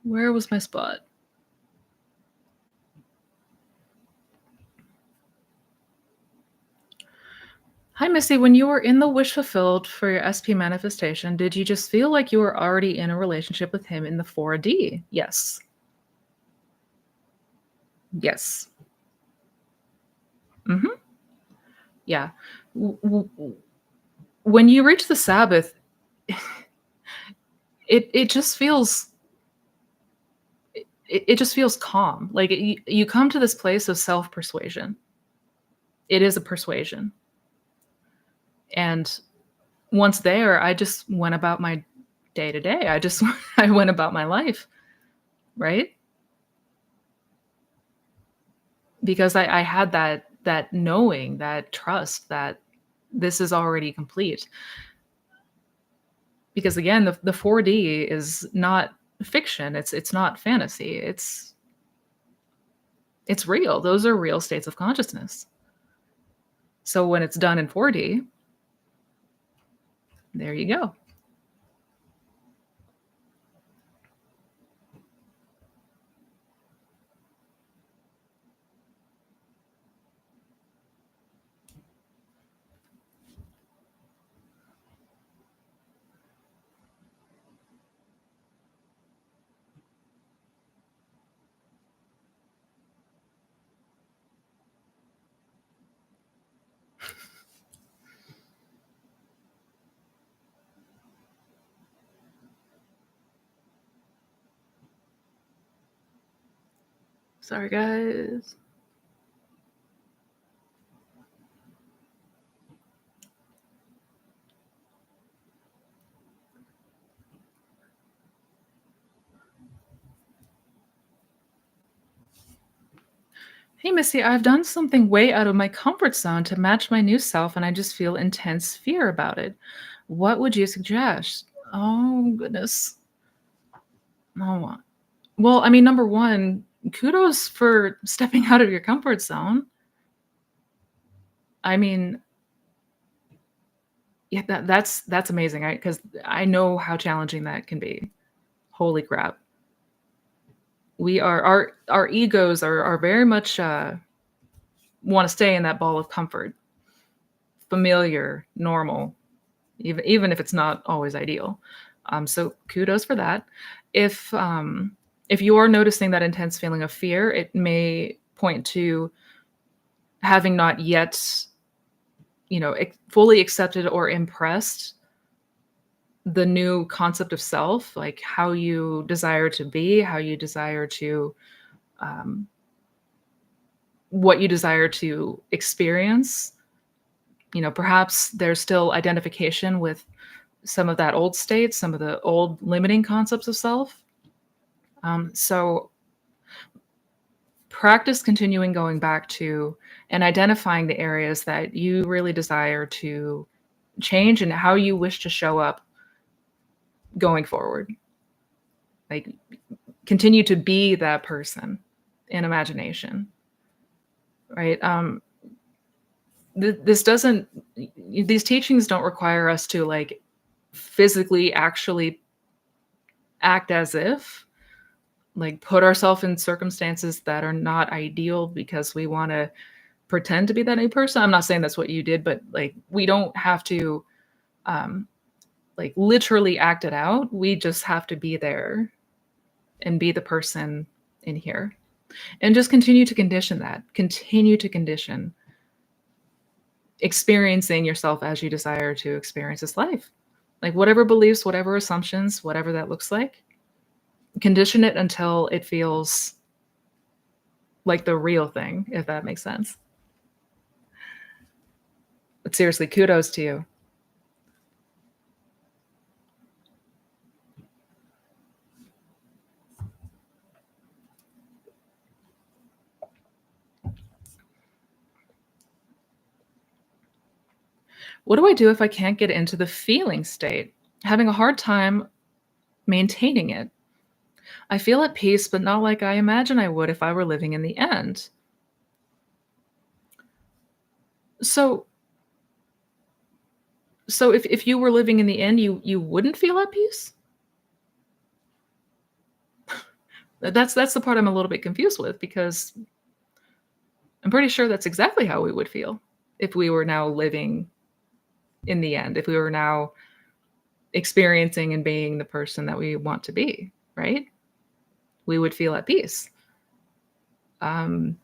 Where was my spot? Hi, Missy. When you were in the wish fulfilled for your SP manifestation, did you just feel like you were already in a relationship with him in the 4D? Yes. Yes. Mm-hmm. Yeah. When you reach the Sabbath, it just feels it just feels calm. Like you come to this place of self persuasion. It is a persuasion, and once there, I just went about my day to day. I just I went about my life, right? Because I had that knowing, that trust that this is already complete. Because again, the 4D is not fiction. It's not fantasy. It's real. Those are real states of consciousness. So when it's done in 4D, there you go. Sorry, guys. Hey, Missy, I've done something way out of my comfort zone to match my new self, and I just feel intense fear about it. What would you suggest? Oh, goodness. Oh, well, I mean, number one, kudos for stepping out of your comfort zone. I mean, yeah, that's amazing. Because I know how challenging that can be. Holy crap. We are our egos are very much want to stay in that ball of comfort, familiar, normal, even if it's not always ideal. So kudos for that. If you are noticing that intense feeling of fear, it may point to having not yet, fully accepted or impressed the new concept of self, like how you desire to be, how you desire to, um, what you desire to experience. Perhaps there's still identification with some of that old state, some of the old limiting concepts of self. So practice continuing going back to and identifying the areas that you really desire to change and how you wish to show up going forward. Like continue to be that person in imagination, right? This doesn't, these teachings don't require us to like physically actually act as if, like put ourselves in circumstances that are not ideal because we want to pretend to be that new person. I'm not saying that's what you did, but like we don't have to um like literally act it out. We just have to be there and be the person in here. And just continue to condition that. Continue to condition experiencing yourself as you desire to experience this life. Like whatever beliefs, whatever assumptions, whatever that looks like, condition it until it feels like the real thing, if that makes sense. But seriously, kudos to you. What do I do if I can't get into the feeling state? Having a hard time maintaining it. I feel at peace, but not like I imagine I would if I were living in the end. So so if you were living in the end, you wouldn't feel at peace? That's the part I'm a little bit confused with because I'm pretty sure that's exactly how we would feel if we were now living in the end, if we were now experiencing and being the person that we want to be, right? We would feel at peace. Um,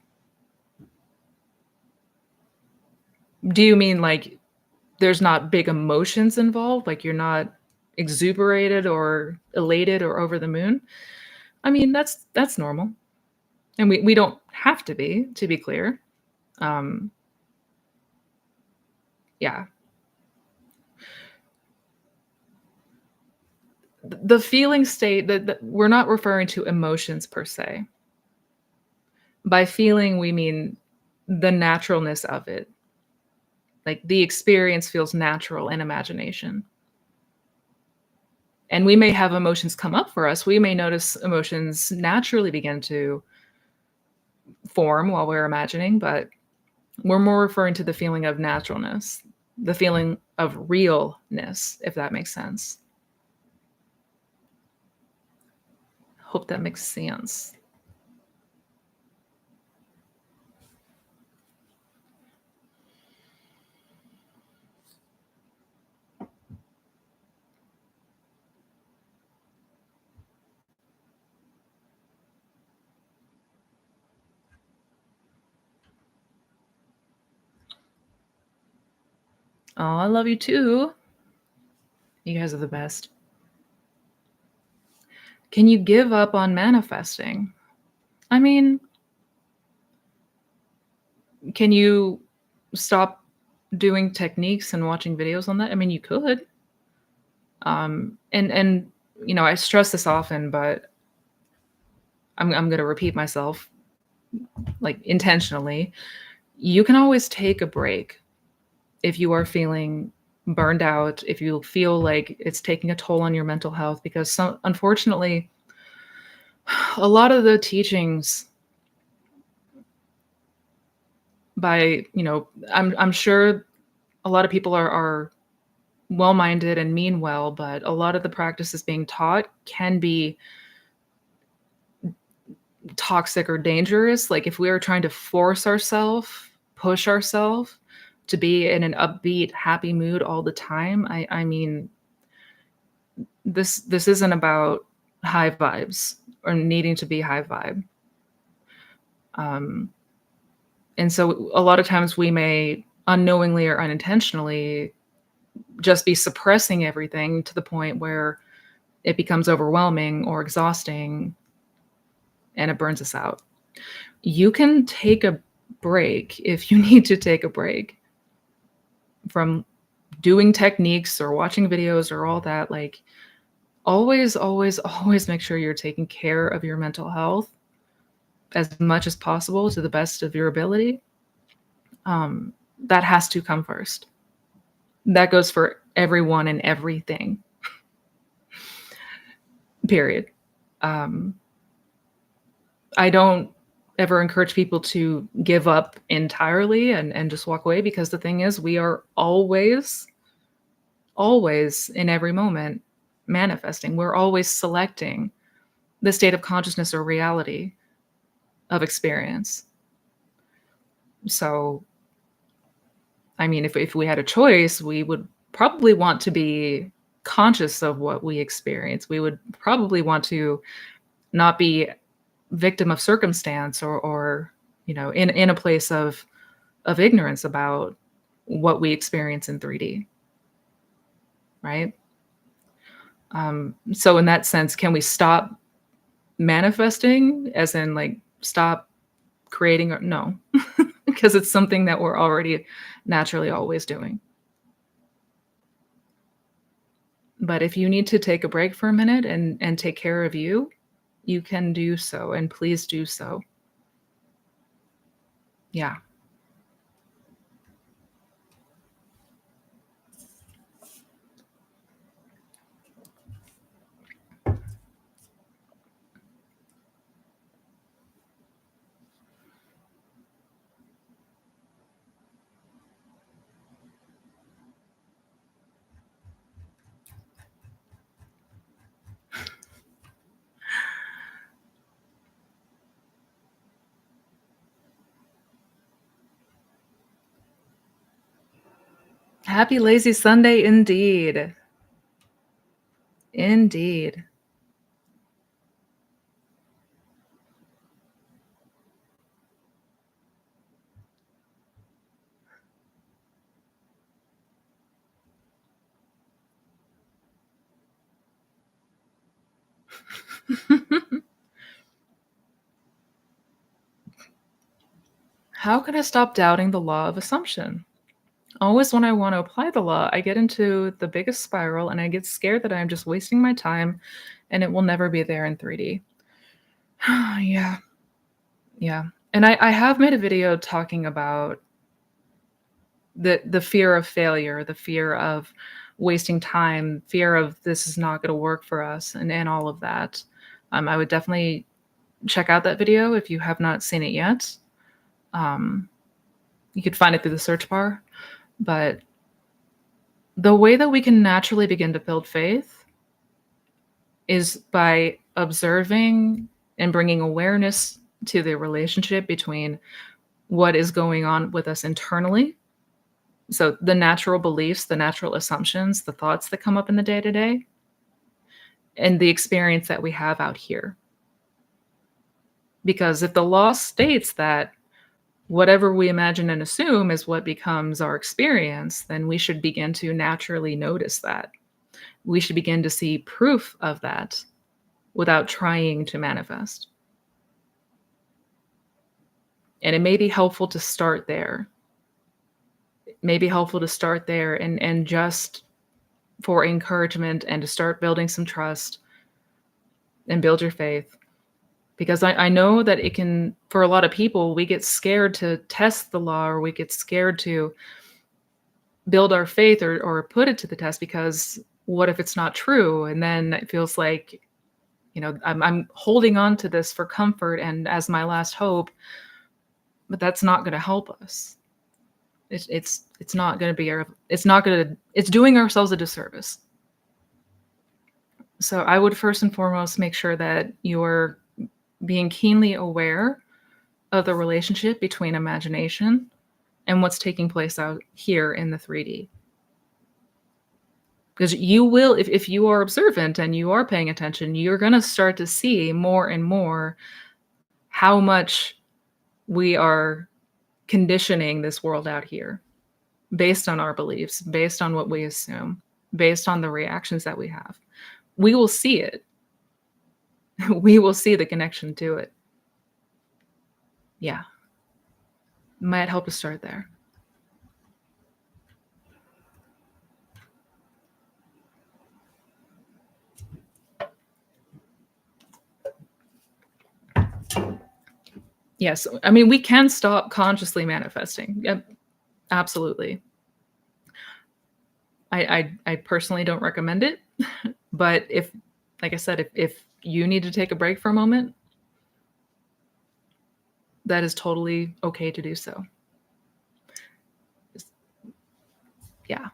do you mean like there's not big emotions involved? Like you're not exuberated or elated or over the moon? I mean, that's normal. And we don't have to be clear. Um, yeah. the feeling state that we're not referring to emotions per se. By feeling, we mean the naturalness of it. Like the experience feels natural in imagination. And we may have emotions come up for us. We may notice emotions naturally begin to form while we're imagining, but we're more referring to the feeling of naturalness, the feeling of realness, if that makes sense. Hope that makes sense. Oh, I love you too. You guys are the best. Can you give up on manifesting? I mean, can you stop doing techniques and watching videos on that? I mean, you could. And you know, I stress this often, but I'm going to repeat myself like intentionally. You can always take a break if you are feeling burned out, if you feel like it's taking a toll on your mental health, because unfortunately, a lot of the teachings by, you know, I'm sure a lot of people are well-minded and mean well, but a lot of the practices being taught can be toxic or dangerous. Like if we are trying to force ourselves, push ourselves to be in an upbeat, happy mood all the time, I mean, this isn't about high vibes or needing to be high vibe. Um, and so a lot of times we may unknowingly or unintentionally just be suppressing everything to the point where it becomes overwhelming or exhausting and it burns us out. You can take a break if you need to take a break from doing techniques or watching videos or all that. Like always, always, always make sure you're taking care of your mental health as much as possible to the best of your ability. That has to come first. That goes for everyone and everything. Period. Um, I don't ever encourage people to give up entirely and just walk away, because the thing is, we are always, always in every moment manifesting. We're always selecting the state of consciousness or reality of experience. So, I mean, if we had a choice, we would probably want to be conscious of what we experience. We would probably want to not be victim of circumstance or you know, in a place of ignorance about what we experience in 3D, right? So in that sense, can we stop manifesting, as in like stop creating? Or no, because it's something that we're already naturally always doing. But if you need to take a break for a minute and take care of you, you can do so, and please do so. Yeah. Happy lazy Sunday indeed. Indeed. How can I stop doubting the law of assumption? Always when I want to apply the law, I get into the biggest spiral and I get scared that I'm just wasting my time and it will never be there in 3D. Yeah, yeah. And I have made a video talking about the fear of failure, the fear of wasting time, fear of this is not going to work for us, and all of that. I would definitely check out that video if you have not seen it yet. Um, you could find it through the search bar. But the way that we can naturally begin to build faith is by observing and bringing awareness to the relationship between what is going on with us internally. So the natural beliefs, the natural assumptions, the thoughts that come up in the day to day, and the experience that we have out here. Because if the law states that whatever we imagine and assume is what becomes our experience, then we should begin to naturally notice that. We should begin to see proof of that without trying to manifest. And it may be helpful to start there. It may be helpful to start there and just for encouragement and to start building some trust and build your faith. Because I know that it can, for a lot of people, we get scared to test the law or we get scared to build our faith or put it to the test because what if it's not true? And then it feels like, I'm holding on to this for comfort and as my last hope, but that's not going to help us. It's not going to be it's doing ourselves a disservice. So I would first and foremost make sure that you're being keenly aware of the relationship between imagination and what's taking place out here in the 3D. Because you will, if you are observant and you are paying attention, you're going to start to see more and more how much we are conditioning this world out here based on our beliefs, based on what we assume, based on the reactions that we have. We will see it. We will see the connection to it. Yeah. Might help to start there. Yes. I mean, we can stop consciously manifesting. Yep. Absolutely. I personally don't recommend it, but if, like I said, if you need to take a break for a moment, that is totally okay to do so. Yeah.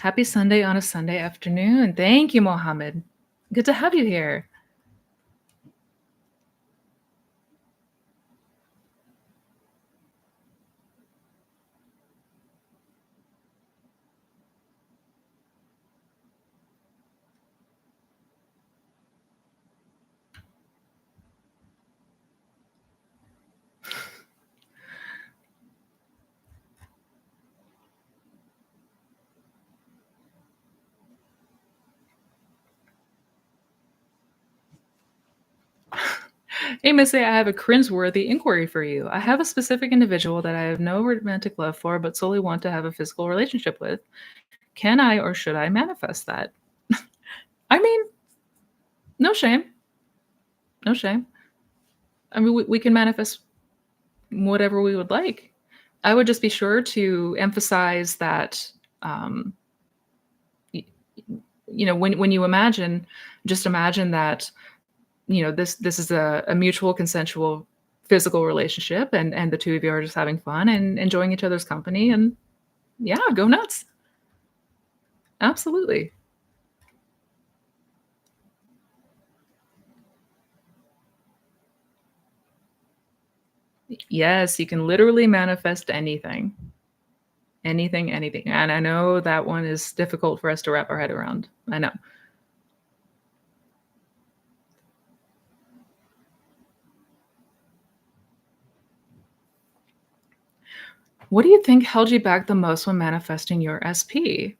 Happy Sunday on a Sunday afternoon. Thank you, Mohammed. Good to have you here. Hey, Missy, I have a cringeworthy inquiry for you. I have a specific individual that I have no romantic love for, but solely want to have a physical relationship with. Can I or should I manifest that? I mean, no shame. No shame. I mean, we can manifest whatever we would like. I would just be sure to emphasize that, y- when you imagine, just imagine that, this is a mutual consensual physical relationship and the two of you are just having fun and enjoying each other's company and yeah, go nuts. Absolutely. Yes, you can literally manifest anything. Anything, anything. And I know that one is difficult for us to wrap our head around. I know. What do you think held you back the most when manifesting your SP?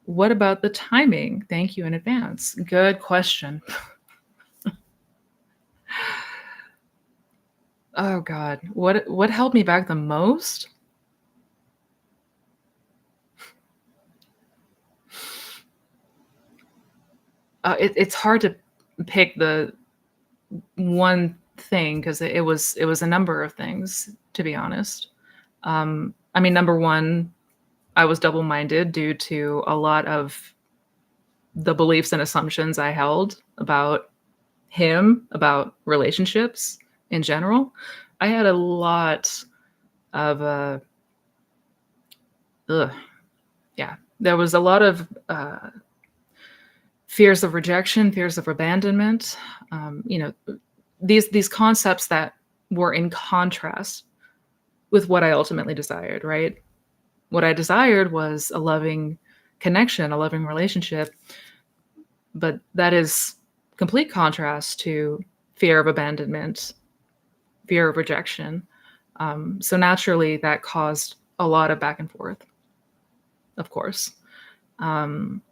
What about the timing? Thank you in advance. Good question. Oh god, what held me back the most? It's hard to pick the one thing because it was a number of things, to be honest. I mean, number one, I was double-minded due to a lot of the beliefs and assumptions I held about him, about relationships in general. I had a lot of ugh, yeah, there was a lot of fears of rejection, fears of abandonment. You know, these concepts that were in contrast with what I ultimately desired. Right, what I desired was a loving connection, a loving relationship, but that is complete contrast to fear of abandonment, fear of rejection. So naturally, that caused a lot of back and forth, of course. Um,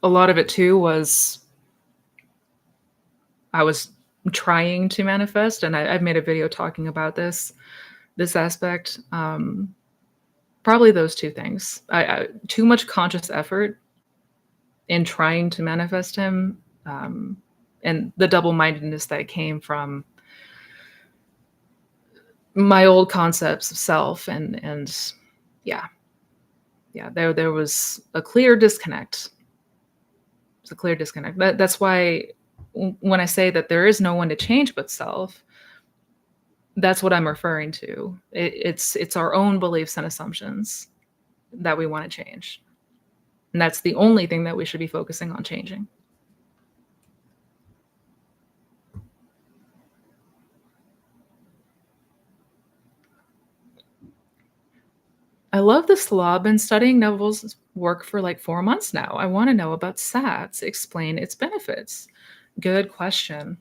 a lot of it too was I was trying to manifest, and I've made a video talking about this aspect. Probably those two things. Too much conscious effort in trying to manifest him, and the double-mindedness that came from my old concepts of self, and yeah, yeah, there was a clear disconnect. It's a clear disconnect. That's why when I say that there is no one to change but self, that's what I'm referring to. It's our own beliefs and assumptions that we want to change, and that's the only thing that we should be focusing on changing. I love this law. I've been studying Neville's work for like 4 months now. I want to know about SATs. Explain its benefits. Good question.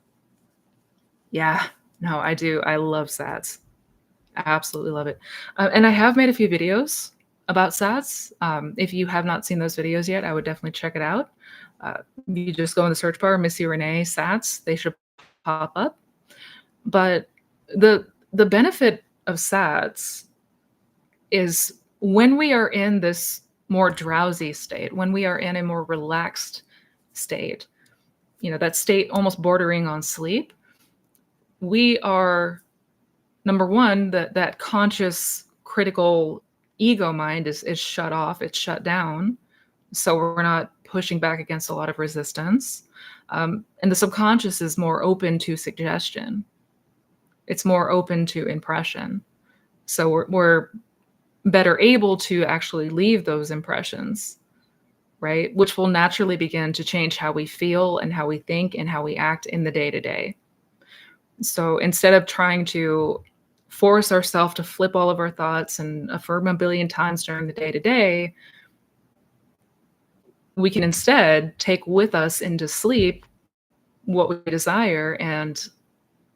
Yeah, no, I do. I love SATs. I absolutely love it. And I have made a few videos about SATs. If you have not seen those videos yet, I would definitely check it out. You just go in the search bar, Missy Renee SATs. They should pop up. But the benefit of SATs is when we are in this more drowsy state, when we are in a more relaxed state, that state almost bordering on sleep, we are number one, that conscious critical ego mind is shut off, it's shut down. So we're not pushing back against a lot of resistance. And the subconscious is more open to suggestion. It's more open to impression. So we're better able to actually leave those impressions, right? Which will naturally begin to change how we feel and how we think and how we act in the day to day. So instead of trying to force ourselves to flip all of our thoughts and affirm a billion times during the day to day, we can instead take with us into sleep what we desire and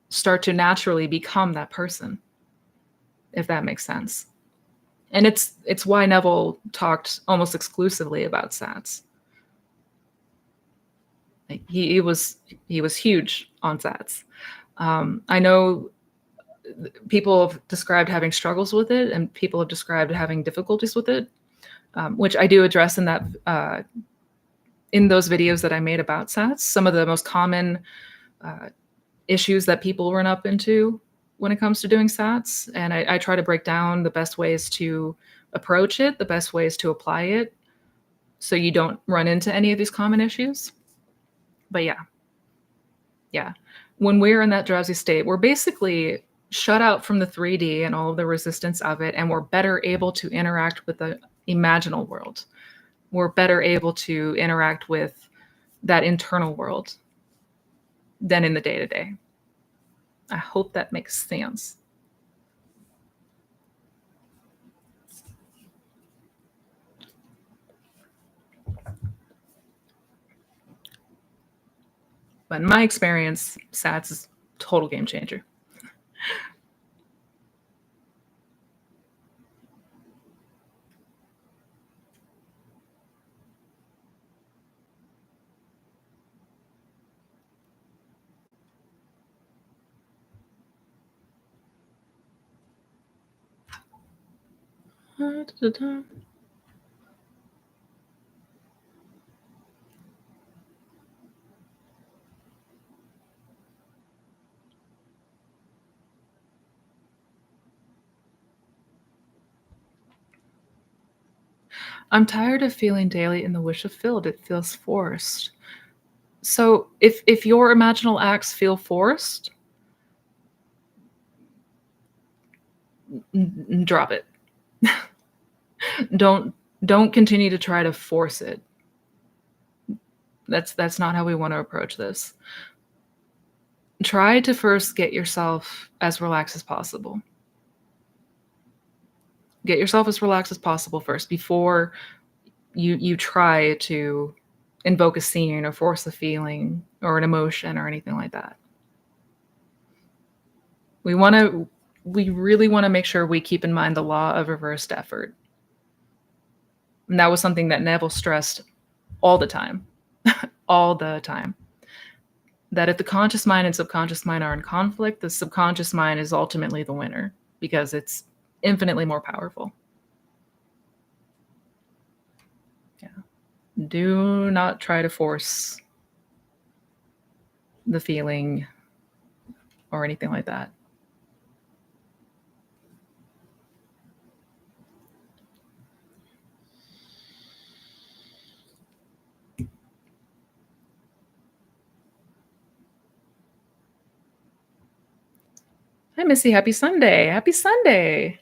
start to naturally become that person, if that makes sense. And it's why Neville talked almost exclusively about SATs. He was huge on SATs. I know people have described having struggles with it, and people have described having difficulties with it, which I do address in that in those videos that I made about SATs. Some of the most common issues that people run up into when it comes to doing SATs, and I try to break down the best ways to approach it, the best ways to apply it, so you don't run into any of these common issues. But yeah, when we're in that drowsy state, we're basically shut out from the 3D and all of the resistance of it, and we're better able to interact with the imaginal world. We're better able to interact with that internal world than in the day to day. I hope that makes sense. But in my experience, SATs is a total game changer. I'm tired of feeling daily in the wish of filled. It feels forced. So if your imaginal acts feel forced, drop it. don't don't continue to try to force it. That's not how we want to approach this. Try to first get yourself as relaxed as possible. Get yourself as relaxed as possible first before you try to invoke a scene or force a feeling or an emotion or anything like that. We want to we really want to make sure we keep in mind the law of reversed effort. And that was something that Neville stressed all the time. All the time. That if the conscious mind and subconscious mind are in conflict, the subconscious mind is ultimately the winner because it's infinitely more powerful. Yeah. Do not try to force the feeling or anything like that. Hi, Missy. Happy Sunday. Happy Sunday.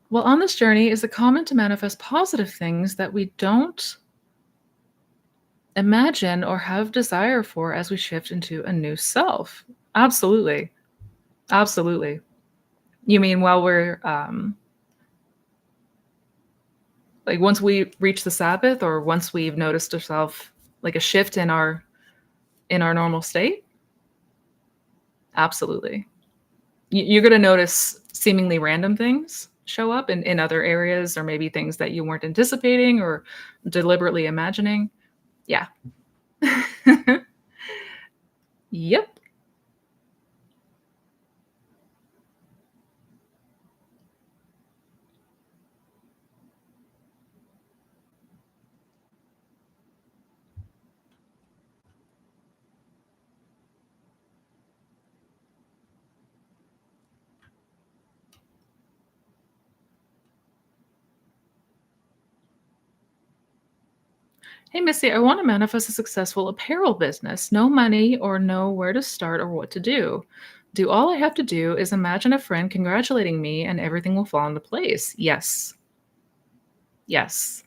Well, on this journey is the common to manifest positive things that we don't imagine or have desire for as we shift into a new self. Absolutely. Absolutely. You mean while we're like once we reach the Sabbath or once we've noticed ourselves like a shift in our normal state? Absolutely. You're going to notice seemingly random things show up in other areas or maybe things that you weren't anticipating or deliberately imagining. Yeah. Yep. Hey, Missy, I want to manifest a successful apparel business. No money or know where to start or what to do. Do all I have to do is imagine a friend congratulating me and everything will fall into place? Yes. Yes.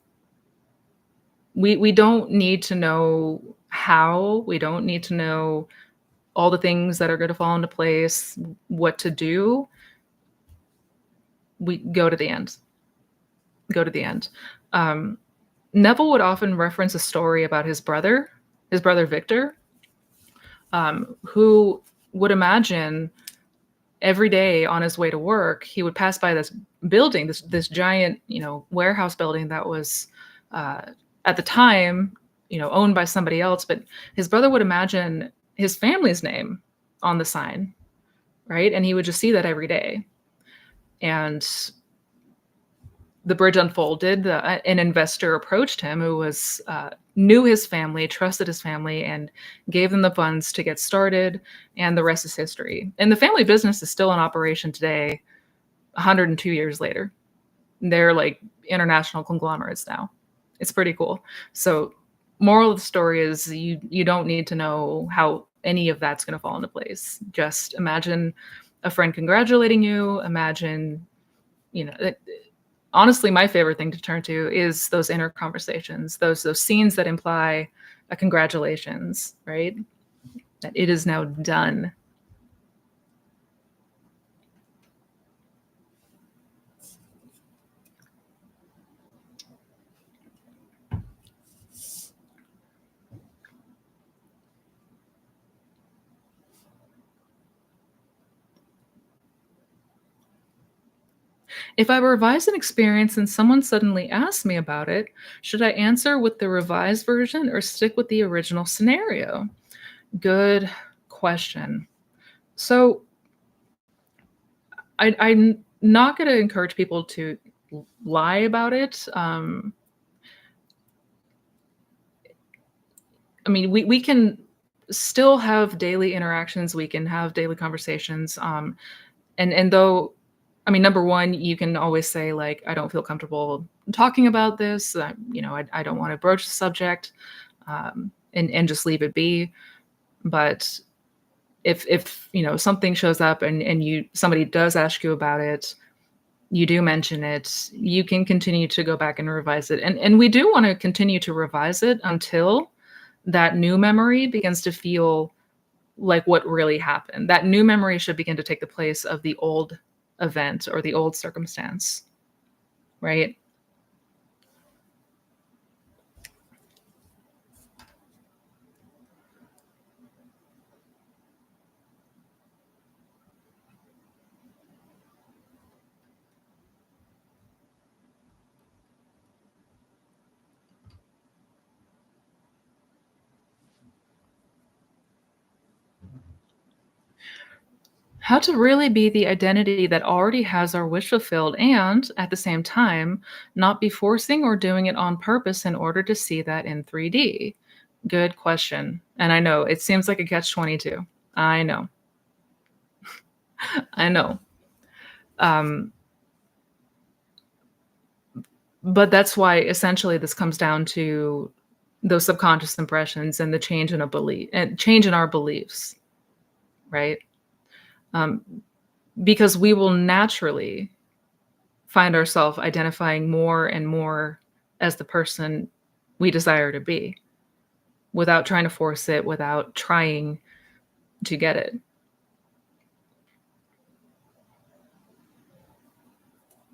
We don't need to know how. We don't need to know all the things that are going to fall into place, what to do. We go to the end. Go to the end. Um, Neville would often reference a story about his brother Victor, who would imagine every day on his way to work, he would pass by this building, this giant, warehouse building that was uh, at the time, owned by somebody else. But his brother would imagine his family's name on the sign, right? And he would just see that every day. And the bridge unfolded. An investor approached him who was knew his family, trusted his family, and gave them the funds to get started. And the rest is history. And the family business is still in operation today, 102 years later. They're like international conglomerates now. It's pretty cool. So, moral of the story is you don't need to know how any of that's going to fall into place. Just imagine a friend congratulating you. Imagine, that honestly, my favorite thing to turn to is those inner conversations, those scenes that imply a congratulations, right? That it is now done. If I revise an experience and someone suddenly asks me about it, should I answer with the revised version or stick with the original scenario? Good question. So I not going to encourage people to lie about it. I mean, we can still have daily interactions. We can have daily conversations. And though, I mean, number one, you can always say like, I don't feel comfortable talking about this. I don't want to broach the subject, and just leave it be. But if something shows up and somebody does ask you about it, you do mention it, you can continue to go back and revise it. And we do want to continue to revise it until that new memory begins to feel like what really happened. That new memory should begin to take the place of the old event or the old circumstance, right? How to really be the identity that already has our wish fulfilled and, at the same time, not be forcing or doing it on purpose in order to see that in 3D? Good question. And I know it seems like a catch 22. I know. I know. Um, but that's why essentially this comes down to those subconscious impressions and the change in a belief and change in our beliefs, right? Um, because we will naturally find ourselves identifying more and more as the person we desire to be without trying to force it, without trying to get it.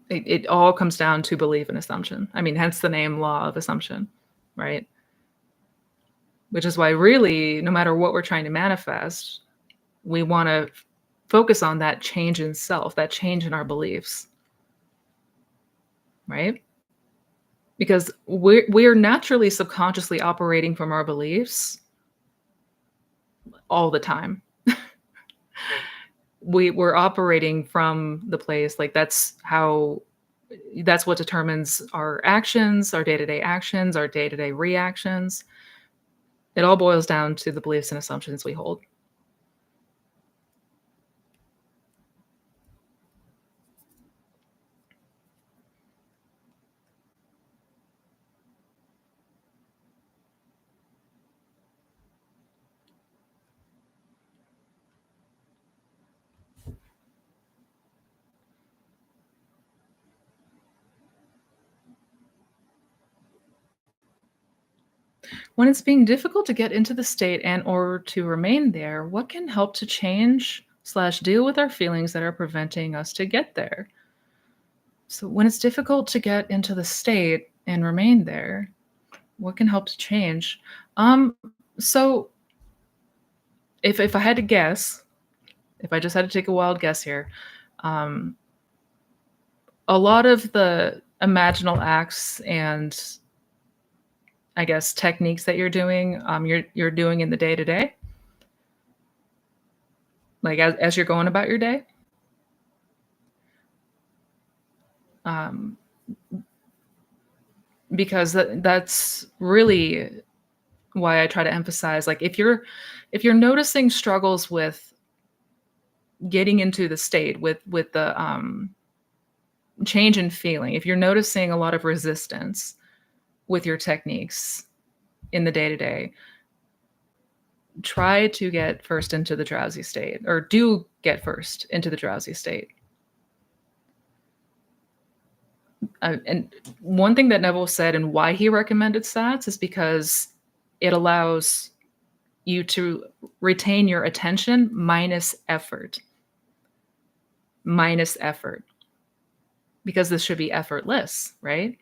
It all comes down to belief and assumption. I mean, hence the name law of assumption, right? Which is why, really, no matter what we're trying to manifest, we want to focus on that change in self, that change in our beliefs, right? Because we're naturally subconsciously operating from our beliefs all the time. We're operating from the place like that's what determines our actions, our day-to-day actions, our day-to-day reactions. It all boils down to the beliefs and assumptions we hold. When it's being difficult to get into the state and or to remain there, what can help to change slash deal with our feelings that are preventing us to get there? So when it's difficult to get into the state and remain there, what can help to change? Um, so if I had to guess, if I just had to take a wild guess here, um, a lot of the imaginal acts and I guess techniques that you're doing in the day to day, like as you're going about your day. Um, because that's really why I try to emphasize, like, if you're noticing struggles with getting into the state with the change in feeling, if you're noticing a lot of resistance with your techniques in the day to day, try to get first into the drowsy state, or do get first into the drowsy state. And one thing that Neville said and why he recommended SATs is because it allows you to retain your attention minus effort. Minus effort. Because this should be effortless, right?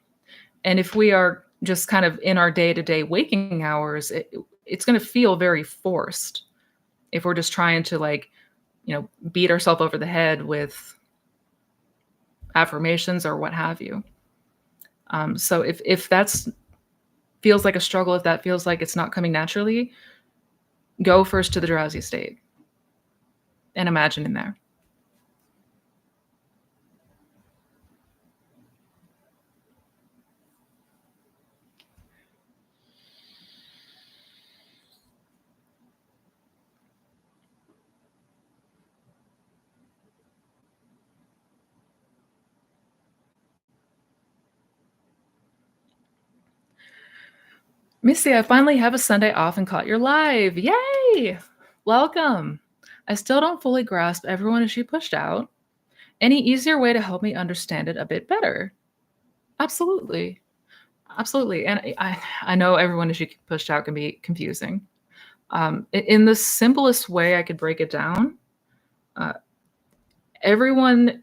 And if we are just kind of in our day-to-day waking hours, it's going to feel very forced if we're just trying to, like, beat ourselves over the head with affirmations or what have you. So if that's feels like a struggle, if that feels like it's not coming naturally, go first to the drowsy state and imagine in there. Missy, I finally have a Sunday off and caught your live. Yay! Welcome. I still don't fully grasp everyone as you pushed out. Any easier way to help me understand it a bit better? Absolutely. Absolutely. And I know everyone as you pushed out can be confusing. In the simplest way I could break it down, uh, everyone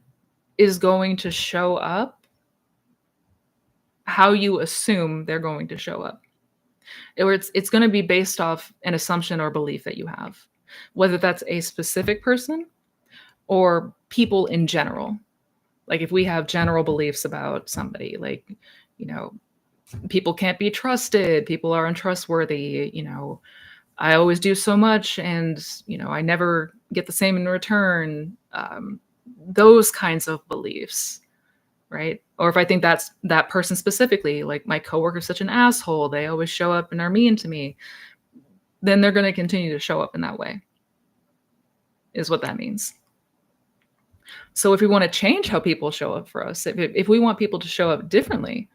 is going to show up how you assume they're going to show up. Or it's going to be based off an assumption or belief that you have, whether that's a specific person or people in general. Like if we have general beliefs about somebody, like, you know, people can't be trusted, people are untrustworthy, I always do so much and, I never get the same in return. Those kinds of beliefs, right? Or if I think that's that person specifically, like my coworker's such an asshole, they always show up and are mean to me, then they're going to continue to show up in that way, is what that means. So if we want to change how people show up for us, if we want people to show up differently,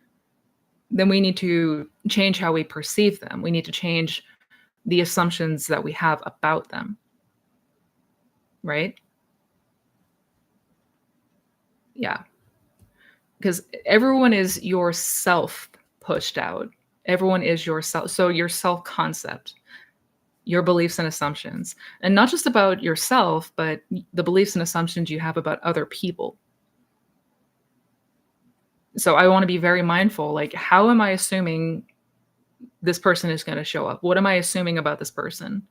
then we need to change how we perceive them. We need to change the assumptions that we have about them, right? Yeah. Because everyone is yourself pushed out. Everyone is yourself. So your self concept, your beliefs and assumptions, and not just about yourself, but the beliefs and assumptions you have about other people. So I want to be very mindful, like, how am I assuming this person is going to show up? What am I assuming about this person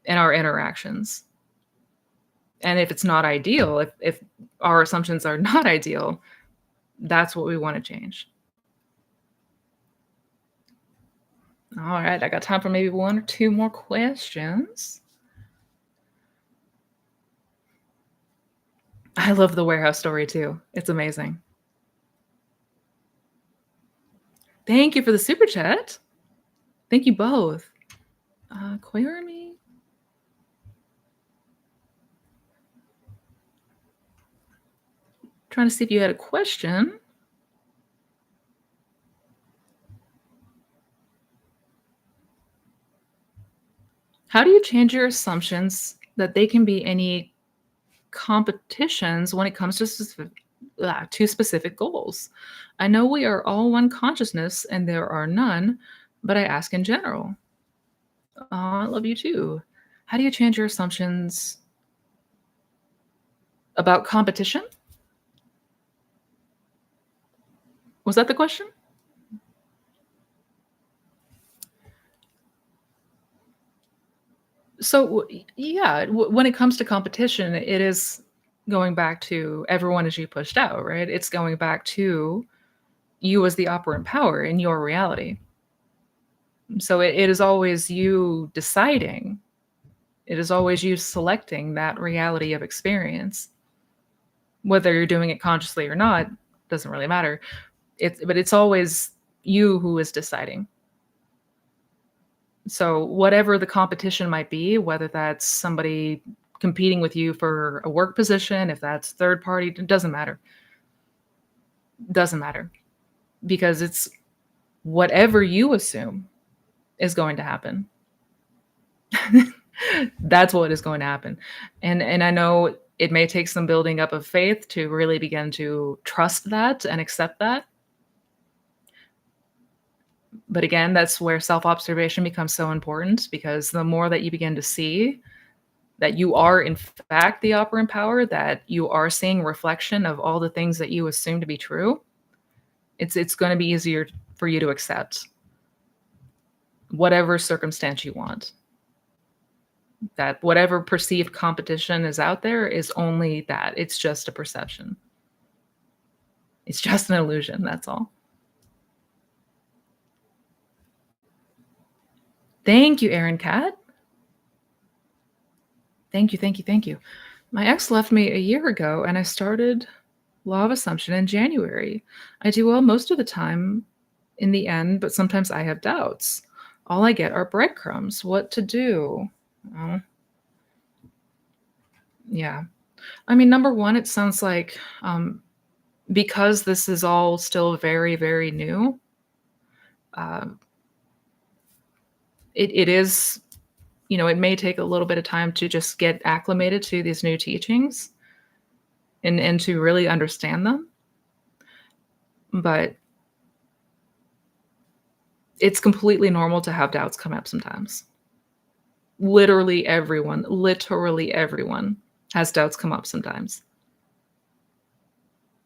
in our interactions? And if it's not ideal, if our assumptions are not ideal, that's what we want to change. All right, I got time for maybe one or two more questions. I love the warehouse story too. It's amazing. Thank you for the super chat. Thank you both. Queer me. Trying to see if you had a question. How do you change your assumptions that they can be any competitions when it comes to specific goals? I know we are all one consciousness and there are none, but I ask in general. I love you too. How do you change your assumptions about competition? Was that the question? So, yeah, when it comes to competition, it is going back to everyone as you pushed out, right? It's going back to you as the operant power in your reality. So it is always you deciding. It is always you selecting that reality of experience. Whether you're doing it consciously or not, doesn't really matter. But it's always you who is deciding. So whatever the competition might be, whether that's somebody competing with you for a work position, if that's third party, it doesn't matter. Doesn't matter. Because it's whatever you assume is going to happen. That's what is going to happen. And I know it may take some building up of faith to really begin to trust that and accept that. But again, that's where self-observation becomes so important, because the more that you begin to see that you are in fact the operant power, that you are seeing reflection of all the things that you assume to be true, it's going to be easier for you to accept whatever circumstance you want. That whatever perceived competition is out there is only that. It's just a perception. It's just an illusion, that's all. Thank you, Aaron Cat. Thank you, thank you, thank you. My ex left me a year ago and I started Law of Assumption in January. I do well most of the time in the end, but sometimes I have doubts. All I get are breadcrumbs. What to do? Oh, yeah. I mean, number one, it sounds like because this is all still very, very new, uh, it is, it may take a little bit of time to just get acclimated to these new teachings and to really understand them. But it's completely normal to have doubts come up sometimes. Literally everyone has doubts come up sometimes.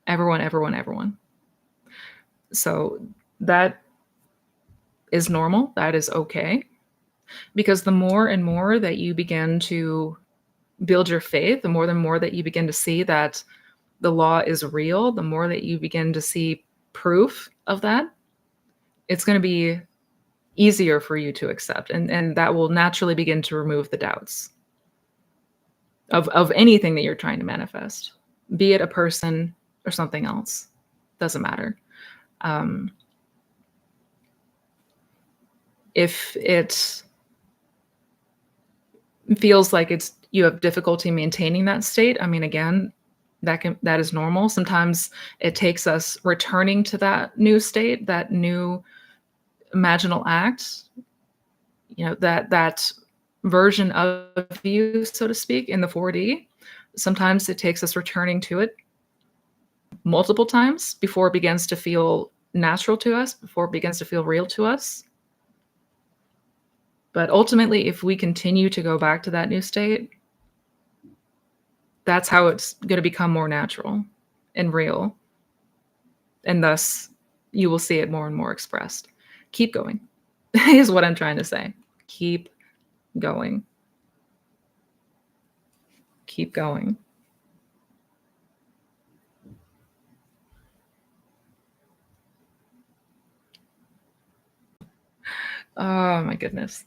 Everyone. So that is normal. That is okay. Because the more and more that you begin to build your faith, the more that you begin to see that the law is real, the more that you begin to see proof of that, it's going to be easier for you to accept. And that will naturally begin to remove the doubts of anything that you're trying to manifest, be it a person or something else. Doesn't matter. If it feels like you have difficulty maintaining that state, I mean, again, that is normal. Sometimes it takes us returning to that new state, that new imaginal act, that version of you, so to speak, in the 4D. Sometimes it takes us returning to it multiple times before it begins to feel natural to us, before it begins to feel real to us. But ultimately, if we continue to go back to that new state, that's how it's going to become more natural and real. And thus, you will see it more and more expressed. Keep going, is what I'm trying to say. Keep going. Keep going. Oh, my goodness.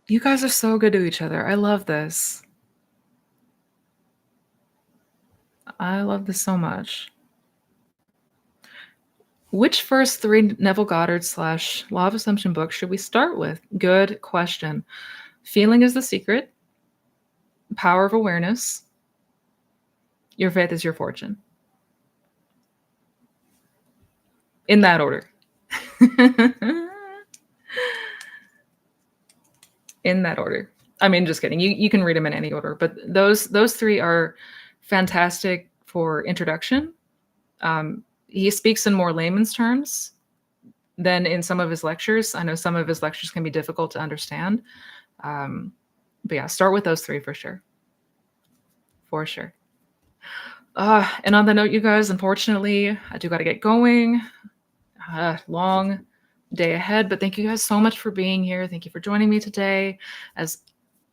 You guys are so good to each other. I love this. I love this so much. Which first 3 Neville Goddard / Law of Assumption books should we start with? Good question. Feeling is the Secret, Power of Awareness, Your Faith is Your Fortune. In that order. In that order. I mean, just kidding. You can read them in any order, but those 3 are fantastic for introduction. He speaks in more layman's terms than in some of his lectures. I know some of his lectures can be difficult to understand. But yeah, start with those 3 for sure. For sure. And on the note, you guys, unfortunately, I do got to get going. Long day ahead, but thank you guys so much for being here. Thank you for joining me today, as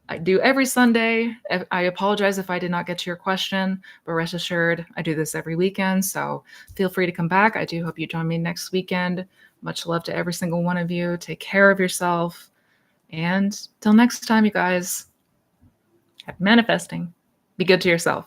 I do every Sunday. I apologize if I did not get to your question, but rest assured, I do this every weekend, so feel free to come back. I do hope you join me next weekend. Much love to every single one of you. Take care of yourself, and till next time, you guys, happy manifesting. Be good to yourself.